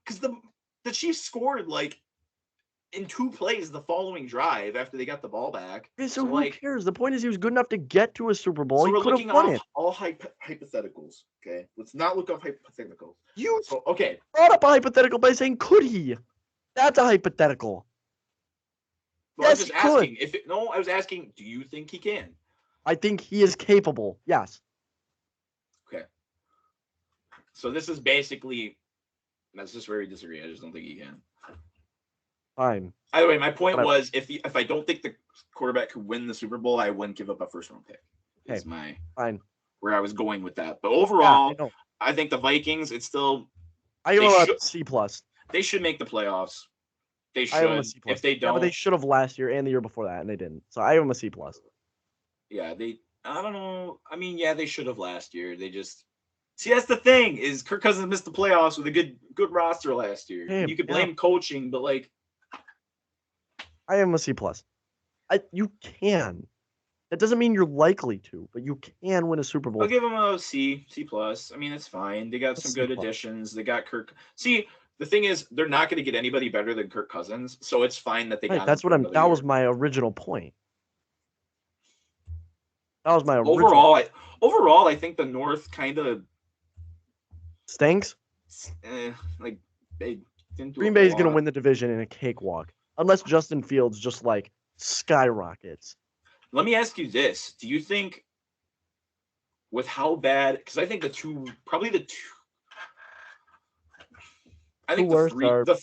Because the Chiefs scored like in 2 plays the following drive after they got the ball back. Okay, so who cares? The point is he was good enough to get to a Super Bowl. So we're looking at all hypotheticals. Okay, let's not look up hypotheticals. Okay. Brought up a hypothetical by saying could he? That's a hypothetical. Well, yes, I was just asking I was asking, do you think he can? I think he is capable. Yes. Okay. So this is basically that's just where we disagree. I just don't think he can. Fine. Either way, my point was if I don't think the quarterback could win the Super Bowl, I wouldn't give up a first round pick. That's my where I was going with that. But overall, I think the Vikings. It's still. I give them a C+. They should make the playoffs. They should. If they don't, but they should have last year and the year before that, and they didn't. So I give them a C+. Yeah, I don't know. I mean, yeah, they should have last year. They just. See, that's the thing is Kirk Cousins missed the playoffs with a good roster last year. You could blame coaching, but like. I am a C+. You can. That doesn't mean you're likely to, but you can win a Super Bowl. I'll give them a C+. I mean, it's fine. They got some good additions. They got Kirk. See, the thing is, they're not going to get anybody better than Kirk Cousins, so it's fine that they got. That's what That was my original point. That was my overall. I think the North kind of stinks. Like they didn't. Green Bay is going to win the division in a cakewalk. Unless Justin Fields just like skyrockets. Let me ask you this. Do you think with how bad, because I think the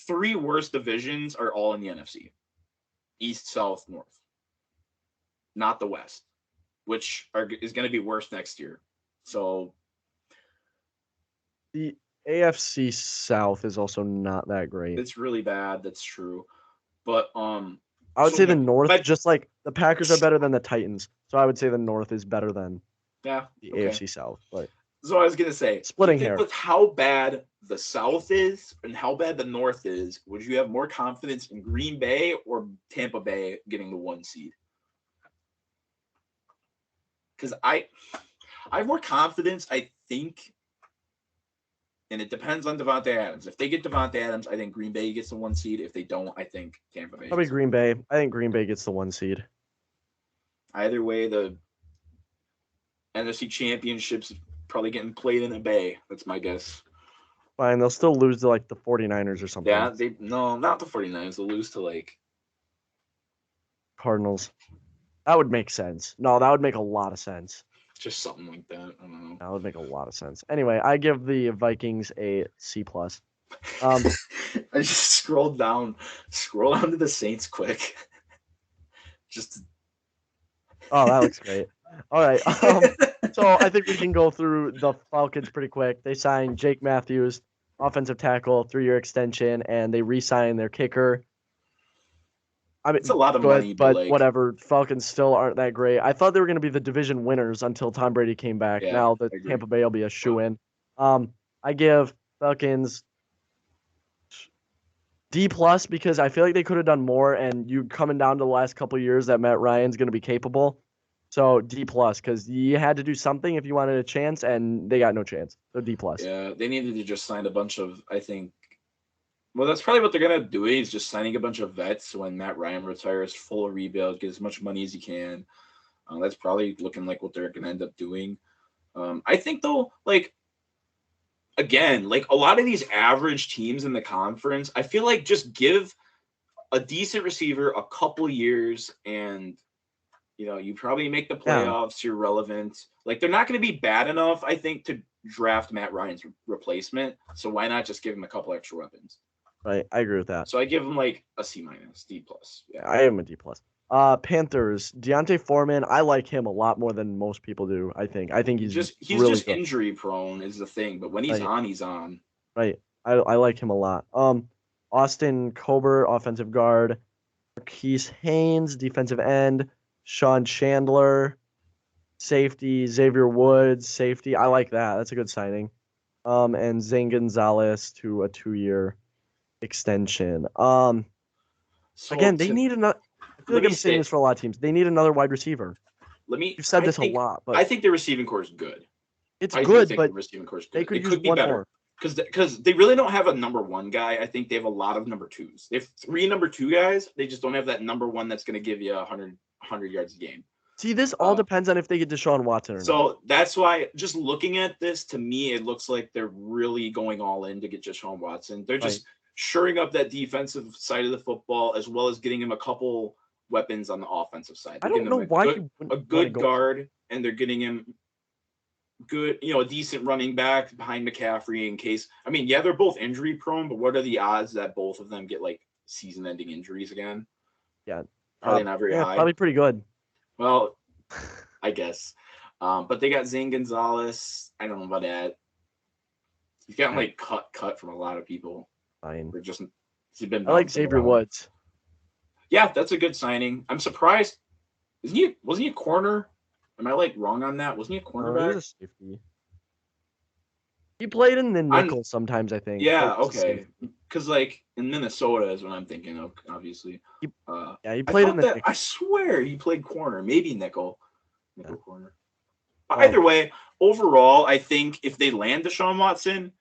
three worst divisions are all in the NFC. East, South, North. Not the West, which is going to be worse next year. So the AFC South is also not that great. It's really bad. That's true. But I would say the North, just like the Packers are better than the Titans, so I would say the North is better than the AFC South. But so I was gonna say, splitting hair. With how bad the South is and how bad the North is, would you have more confidence in Green Bay or Tampa Bay getting the 1 seed? Because I have more confidence, I think. And it depends on Davante Adams. If they get Davante Adams, I think Green Bay gets the 1 seed. If they don't, I think Tampa Bay. Probably Green Bay. I think Green Bay gets the 1 seed. Either way, the NFC Championship's probably getting played in a Bay. That's my guess. Fine. They'll still lose to like the 49ers or something. Yeah, not the 49ers. They'll lose to like Cardinals. That would make sense. No, that would make a lot of sense. Just something like that. I don't know. That would make a lot of sense. Anyway, I give the Vikings a C+. I just scroll down to the Saints quick. Oh, that looks great. All right. So I think we can go through the Falcons pretty quick. They signed Jake Matthews, offensive tackle, 3-year extension, and they re-signed their kicker. I mean, it's a lot of money, but like, whatever. Falcons still aren't that great. I thought they were going to be the division winners until Tom Brady came back. Yeah, now the Tampa Bay will be a shoo-in. I give Falcons D+ because I feel like they could have done more, and you coming down to the last couple of years that Matt Ryan's going to be capable. So D+ because you had to do something if you wanted a chance, and they got no chance. So D+. Yeah, they needed to just sign a bunch of, I think. Well, that's probably what they're going to do is just signing a bunch of vets when Matt Ryan retires, full rebuild, get as much money as he can. That's probably looking like what they're going to end up doing. I think, though, like, again, like a lot of these average teams in the conference, I feel like just give a decent receiver a couple years and, you know, you probably make the playoffs, you're relevant. Like, they're not going to be bad enough, I think, to draft Matt Ryan's replacement. So why not just give him a couple extra weapons? Right. I agree with that. So I give him like a C-, D+. Yeah. I am a D+. Panthers, Deante Foreman. I like him a lot more than most people do. I think he's really just good. injury prone is the thing, but when he's Right. on, he's on. Right. I like him a lot. Austin Colbert, offensive guard. Marquise Haynes, defensive end. Sean Chandler, safety. Xavier Woods, safety. I like that. That's a good signing. And Zane Gonzalez to a 2-year extension. Again, they need another. I feel like I'm saying this for a lot of teams. They need another wide receiver. You've said this a lot, but I think the receiving core is good. It's good, but the receiving core is good. They could use one better. Because they really don't have a number one guy. I think they have a lot of number twos. They have 3 number 2 guys. They just don't have that number one that's going to give you 100 yards a game. See, this all depends on if they get Deshaun Watson or not. So that's why, just looking at this, to me, it looks like they're really going all in to get Deshaun Watson. They're just shoring up that defensive side of the football as well as getting him a couple weapons on the offensive side. I don't know why a good guard, and they're getting him good, a decent running back behind McCaffrey in case. I mean, yeah, they're both injury prone, but what are the odds that both of them get like season-ending injuries again? Yeah, probably not very high. Probably pretty good. Well, I guess. But they got Zane Gonzalez. I don't know about that. He's gotten like cut from a lot of people. Fine. I like Xavier Woods. Yeah, that's a good signing. I'm surprised. Wasn't he a corner? Am I like wrong on that? Wasn't he a cornerback? He was a safety. He played in the nickel sometimes, I think. Yeah, okay. Because like in Minnesota is what I'm thinking of, obviously. He played in the nickel. I swear he played corner, maybe nickel corner. Either way, overall, I think if they land Deshaun Watson,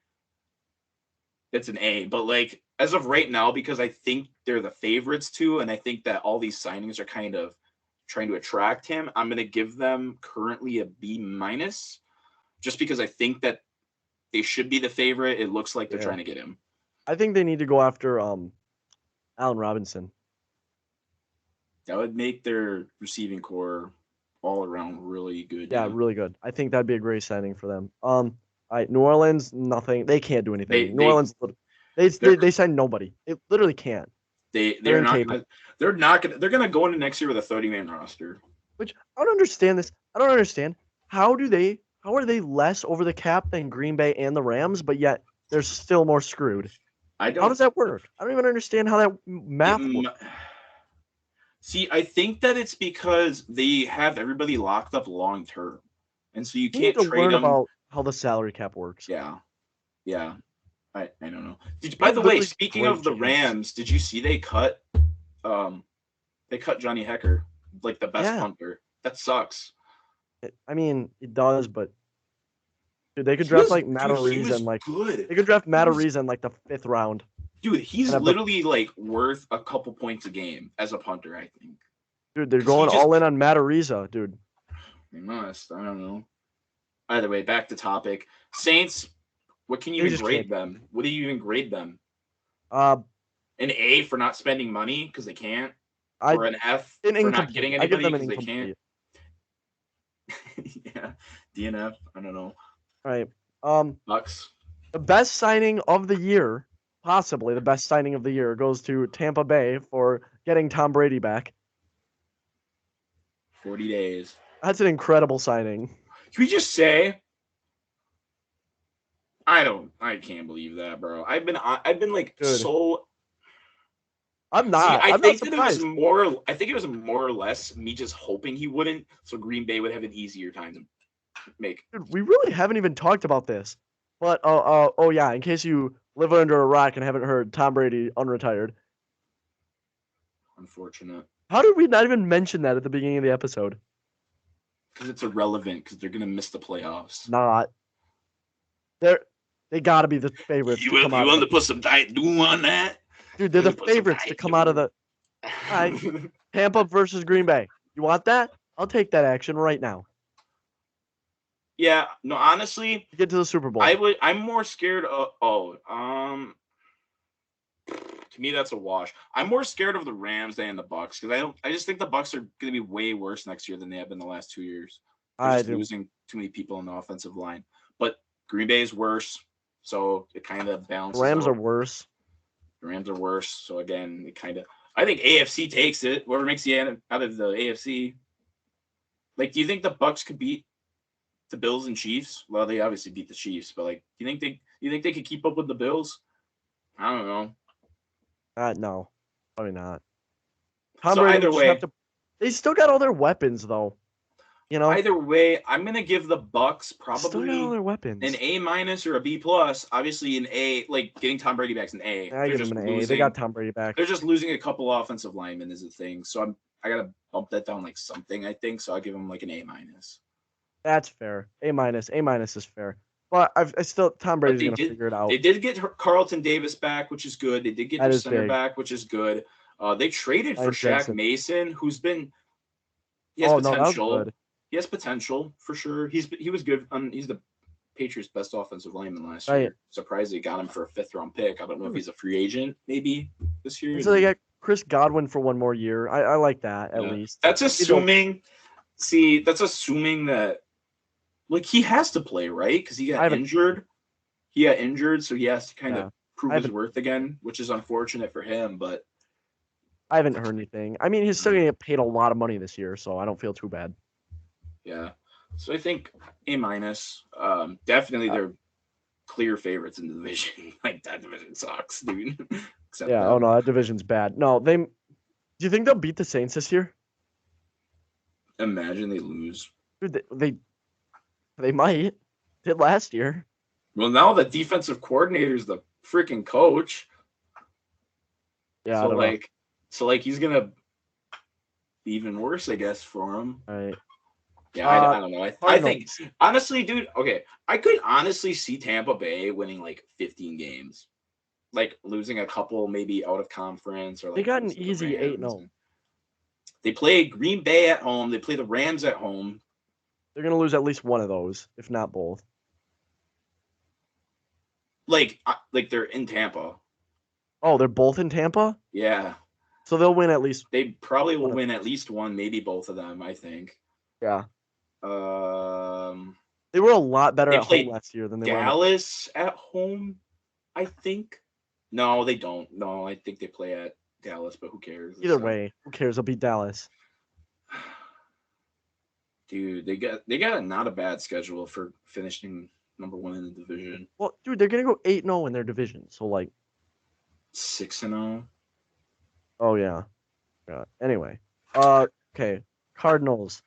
it's an A. But like as of right now, because I think they're the favorites too, and I think that all these signings are kind of trying to attract him, I'm going to give them currently a B-, just because I think that they should be the favorite. It looks like they're trying to get him. I think they need to go after Allen Robinson. That would make their receiving core all around really good. Yeah, really good. I think that'd be a great signing for them. All right, New Orleans, nothing. They can't do anything. New Orleans, they signed nobody. They literally can't. They're gonna go into next year with a 30-man roster. Which I don't understand this. I don't understand. How are they less over the cap than Green Bay and the Rams, but yet they're still more screwed? How does that work? I don't even understand how that math works. See, I think that it's because they have everybody locked up long term. And so you can't trade them. About how the salary cap works. Yeah. I don't know. By the way, speaking of the Rams, did you see they cut Johnny Hecker, like the best punter? That sucks. I mean, it does, but dude, they could draft Matt Ariza and they could draft Matt Ariza in the 5th round. Dude, he's literally worth a couple points a game as a punter, I think. Dude, they're going all in on Matt Ariza, dude. They must. I don't know. Either way, back to topic. Saints. What can you even grade them? What do you even grade them? An A for not spending money because they can't, or an F for not getting anybody because they can't. Yeah, DNF. I don't know. All right. Bucks. The best signing of the year, possibly the best signing of the year, goes to Tampa Bay for getting Tom Brady back. 40 days. That's an incredible signing. Can we just say? I can't believe that, bro. I've been Dude. so. I'm not. See, I think it was more or less me just hoping he wouldn't, so Green Bay would have an easier time to make. Dude, we really haven't even talked about this. But oh yeah, in case you live under a rock and haven't heard, Tom Brady unretired. Unfortunate. How did we not even mention that at the beginning of the episode? Because it's irrelevant. Because they're gonna miss the playoffs. Not. They gotta be the favorites. You want to put some Diet Dew on that? Dude, they're the favorites to come out of the. All right, Tampa versus Green Bay. You want that? I'll take that action right now. Yeah. No, honestly. Get to the Super Bowl. I'm more scared of. To me, that's a wash. I'm more scared of the Rams than the Bucks because I just think the Bucks are going to be way worse next year than they have been the last 2 years. They're just losing too many people on the offensive line. But Green Bay is worse, so it kind of balances. The Rams are worse. The Rams are worse. So again, I think AFC takes it. Whoever makes the out of the AFC. Like, do you think the Bucks could beat the Bills and Chiefs? Well, they obviously beat the Chiefs, but like, do you think they could keep up with the Bills? I don't know. No, probably not. Either way, they still got all their weapons though. You know. Either way, I'm gonna give the Bucks probably still got all their weapons. An A- or a B+. Obviously, an A. Like getting Tom Brady back is an A. I give them an A. They got Tom Brady back. They're just losing a couple offensive linemen is the thing. So I gotta bump that down like something. I think so. I'll give them like an A-. That's fair. A-. A- is fair. But I still Tom Brady's gonna figure it out. They did get Carlton Davis back, which is good. They did get their center back, which is good. They traded for Shaq Mason, who's been potential. He has potential for sure. He was good. He's the Patriots' best offensive lineman last year. Surprised they got him for a 5th-round pick. I don't know if he's a free agent maybe this year. So they got Chris Godwin for one more year. I like that at least. That's assuming. That's assuming that like he has to play, right? Because he got injured. So he has to kind of prove his worth again, which is unfortunate for him. But I haven't heard anything. I mean, he's still gonna get paid a lot of money this year, so I don't feel too bad. Yeah. So I think A-. Definitely they're clear favorites in the division. Like that division sucks, dude. Oh no, that division's bad. No, do you think they'll beat the Saints this year? Imagine they lose. Dude, they might. Did last year. Well, now the defensive coordinator is the freaking coach. Yeah. So he's gonna be even worse, I guess, for him. All right. Yeah, I don't know. I think honestly, dude. Okay, I could honestly see Tampa Bay winning like 15 games, like losing a couple maybe out of conference or. Like, they got an easy 8-0. They play Green Bay at home. They play the Rams at home. They're gonna lose at least one of those, if not both. Like they're in Tampa. Oh, they're both in Tampa? Yeah. So they'll win at least. They probably will win at least one, maybe both of them. I think. Yeah. They were a lot better at home last year than they Dallas at home, I think. No, they don't. No, I think they play at Dallas, but who cares? Either way, who cares? They'll beat Dallas. Dude, they got not a bad schedule for finishing number 1 in the division. Well, dude, they're gonna go 8-0 in their division, so like 6-0. Oh yeah. Anyway, okay, Cardinals.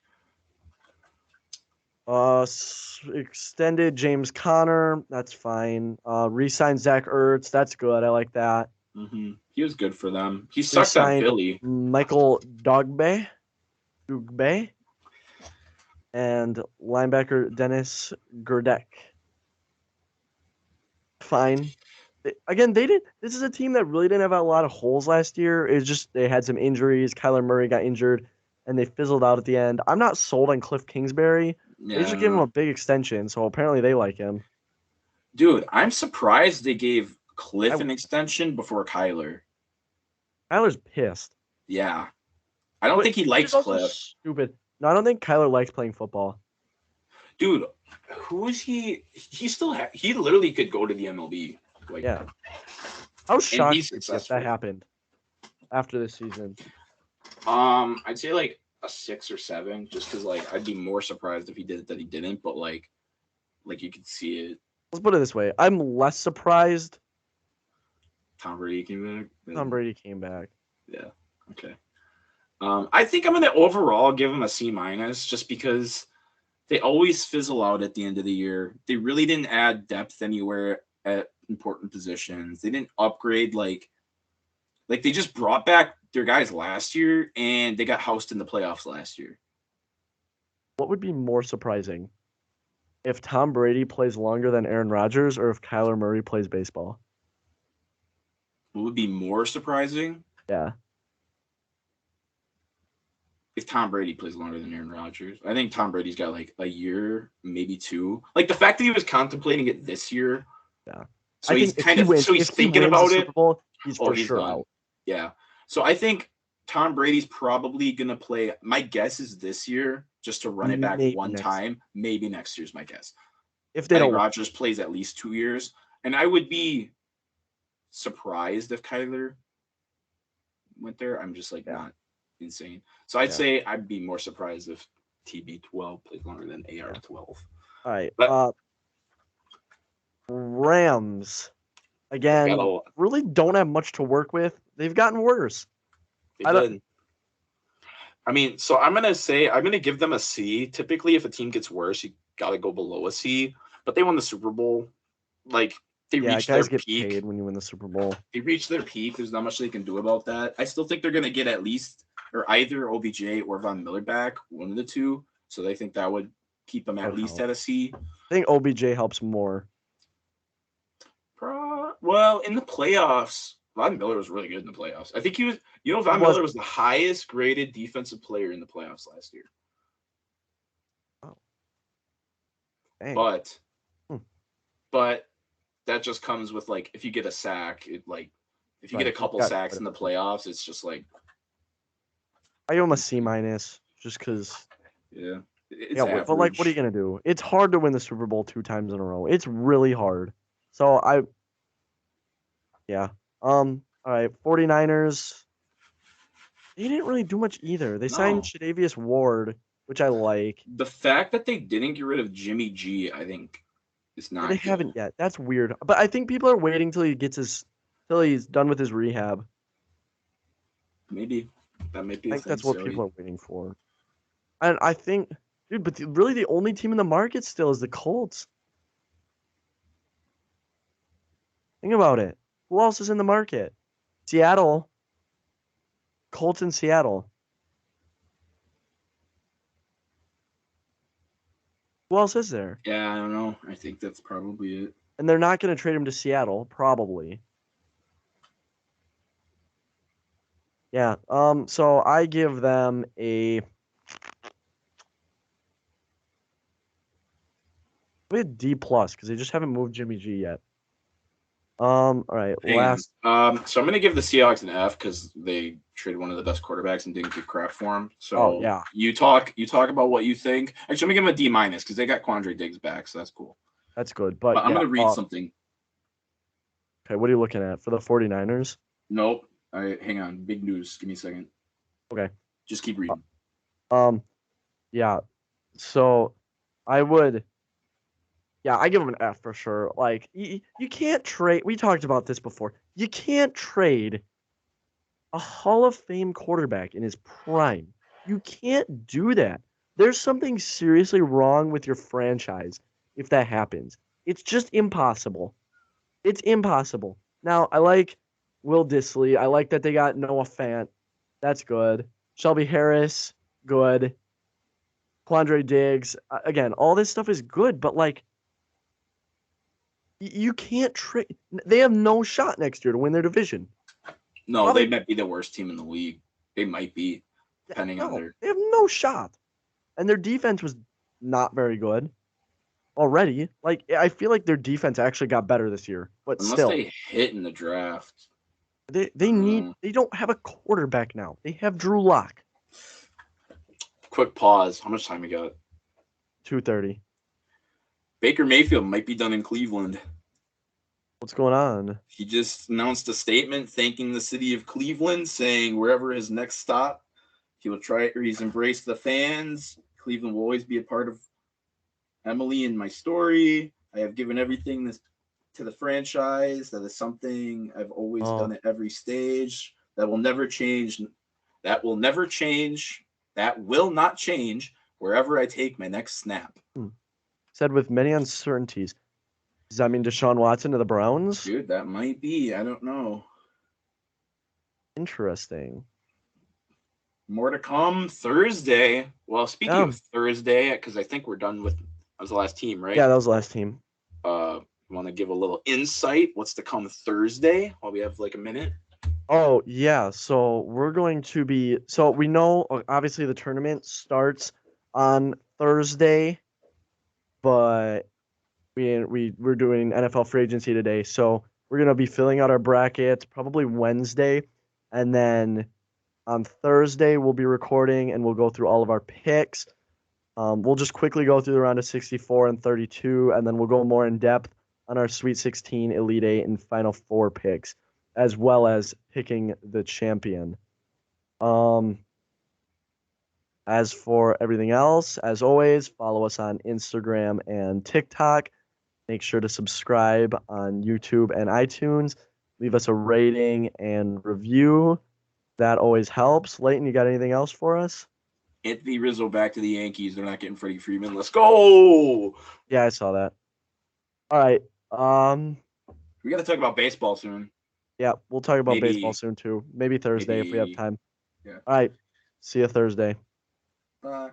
Extended James Conner. That's fine. Re-signed Zach Ertz. That's good. I like that. Mm-hmm. He was good for them. He sucked on Billy. Michael Dugbe. And linebacker Dennis Gerdek. Fine. Again, this is a team that really didn't have a lot of holes last year. It's just they had some injuries. Kyler Murray got injured, and they fizzled out at the end. I'm not sold on Cliff Kingsbury. Yeah. They just gave him a big extension, so apparently they like him. Dude, I'm surprised they gave Cliff an extension before Kyler. Kyler's pissed. Yeah. I don't think he likes Cliff. Stupid. No, I don't think Kyler likes playing football. Dude, who is he? He literally could go to the MLB. Like, yeah. I was shocked if that happened after this season. I'd say like a 6 or 7, just because like I'd be more surprised if he did it than he didn't, but like you could see it. Let's put it this way: I'm less surprised. Tom Brady came back. Yeah. Okay. I think I'm gonna overall give him a C-, just because they always fizzle out at the end of the year. They really didn't add depth anywhere at important positions. They didn't upgrade like they just brought back their guys last year and they got housed in the playoffs last year. What would be more surprising? If Tom Brady plays longer than Aaron Rodgers or if Kyler Murray plays baseball? What would be more surprising? Yeah. If Tom Brady plays longer than Aaron Rodgers. I think Tom Brady's got like a year, maybe 2. Like the fact that he was contemplating it this year. Yeah. So he's thinking about it. Bowl, he's for sure out. Yeah. So I think Tom Brady's probably going to play. My guess is this year, just to run it back one time. Maybe next year's my guess. If they don't, Rodgers plays at least 2 years. And I would be surprised if Kyler went there. I'm just like not insane. So I'd say I'd be more surprised if TB12 played longer than AR12. All right. But Rams, again, really don't have much to work with. They've gotten worse. I mean, so I'm going to give them a C. Typically, if a team gets worse, you got to go below a C. But they won the Super Bowl. Like, they reached their peak. Paid when you win the Super Bowl. They reached their peak. There's not much they can do about that. I still think they're going to get at least, or either OBJ or Von Miller back, one of the two. So they think that would keep them at least at a C. I think OBJ helps more. Well, in the playoffs, Von Miller was really good in the playoffs. I think he was, Von Miller was the highest graded defensive player in the playoffs last year. Oh. Dang. But that just comes with, like, if you get a sack, if you get a couple sacks in the playoffs, it's just like. I give him a C- just because. Yeah. But like, what are you gonna do? It's hard to win the Super Bowl 2 times in a row. It's really hard. So all right, 49ers. They didn't really do much either. They signed Tre'Davious Ward, which I like. The fact that they didn't get rid of Jimmy G, I think, is not. They haven't yet. That's weird. But I think people are waiting till he's done with his rehab. Maybe that might be. I think that's what people are waiting for. And I think, dude, but really the only team in the market still is the Colts. Think about it. Who else is in the market? Seattle. Colts in Seattle. Who else is there? Yeah, I don't know. I think that's probably it. And they're not going to trade him to Seattle, probably. Yeah. So I give them a D+ because they just haven't moved Jimmy G yet. All right. Last. So I'm gonna give the Seahawks an F because they traded one of the best quarterbacks and didn't give crap for him. So you talk about what you think. Actually, I'm gonna give them a D- because they got Quandre Diggs back, so that's cool. That's good. But I'm gonna read something. Okay, what are you looking at for the 49ers? Nope. All right, hang on. Big news. Give me a second. Okay. Just keep reading. Yeah. So I would. Yeah, I give him an F for sure. Like, you can't trade. We talked about this before. You can't trade a Hall of Fame quarterback in his prime. You can't do that. There's something seriously wrong with your franchise if that happens. It's just impossible. It's impossible. Now, I like Will Dissly. I like that they got Noah Fant. That's good. Shelby Harris, good. Quandre Diggs. Again, all this stuff is good, but, like, you can't trade. They have no shot next year to win their division. No, they might be the worst team in the league. They might be, depending on their. They have no shot, and their defense was not very good already. Like, I feel like their defense actually got better this year, but unless still, they hit in the draft. They don't have a quarterback now. They have Drew Lock. Quick pause. How much time we got? 2:30. Baker Mayfield might be done in Cleveland. What's going on? He just announced a statement thanking the city of Cleveland, saying wherever his next stop, he will try. Or he's embraced the fans. Cleveland will always be a part of Emily and my story. I have given everything to the franchise. That is something I've always done at every stage. That will never change. That will never change. That will not change wherever I take my next snap. Said with many uncertainties. Does that mean Deshaun Watson to the Browns? Dude, that might be. I don't know. Interesting. More to come Thursday. Well, speaking of Thursday, because I think we're done with. That was the last team, right? Yeah, that was the last team. Want to give a little insight? What's to come Thursday? While we have like a minute. Oh yeah, so we're going to be. So we know obviously the tournament starts on Thursday, but we're doing NFL free agency today, so we're gonna be filling out our brackets probably Wednesday, and then on Thursday we'll be recording and we'll go through all of our picks. We'll just quickly go through the round of 64 and 32, and then we'll go more in depth on our Sweet 16, Elite 8, and Final Four picks, as well as picking the champion. As for everything else, as always, follow us on Instagram and TikTok. Make sure to subscribe on YouTube and iTunes. Leave us a rating and review. That always helps. Leighton, you got anything else for us? Anthony Rizzo back to the Yankees. They're not getting Freddie Freeman. Let's go. Yeah, I saw that. All right. We got to talk about baseball soon. Yeah, we'll talk about baseball soon too. Maybe Thursday if we have time. Yeah. All right. See you Thursday. Bye.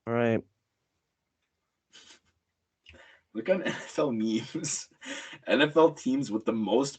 All right. Look on NFL memes. NFL teams with the most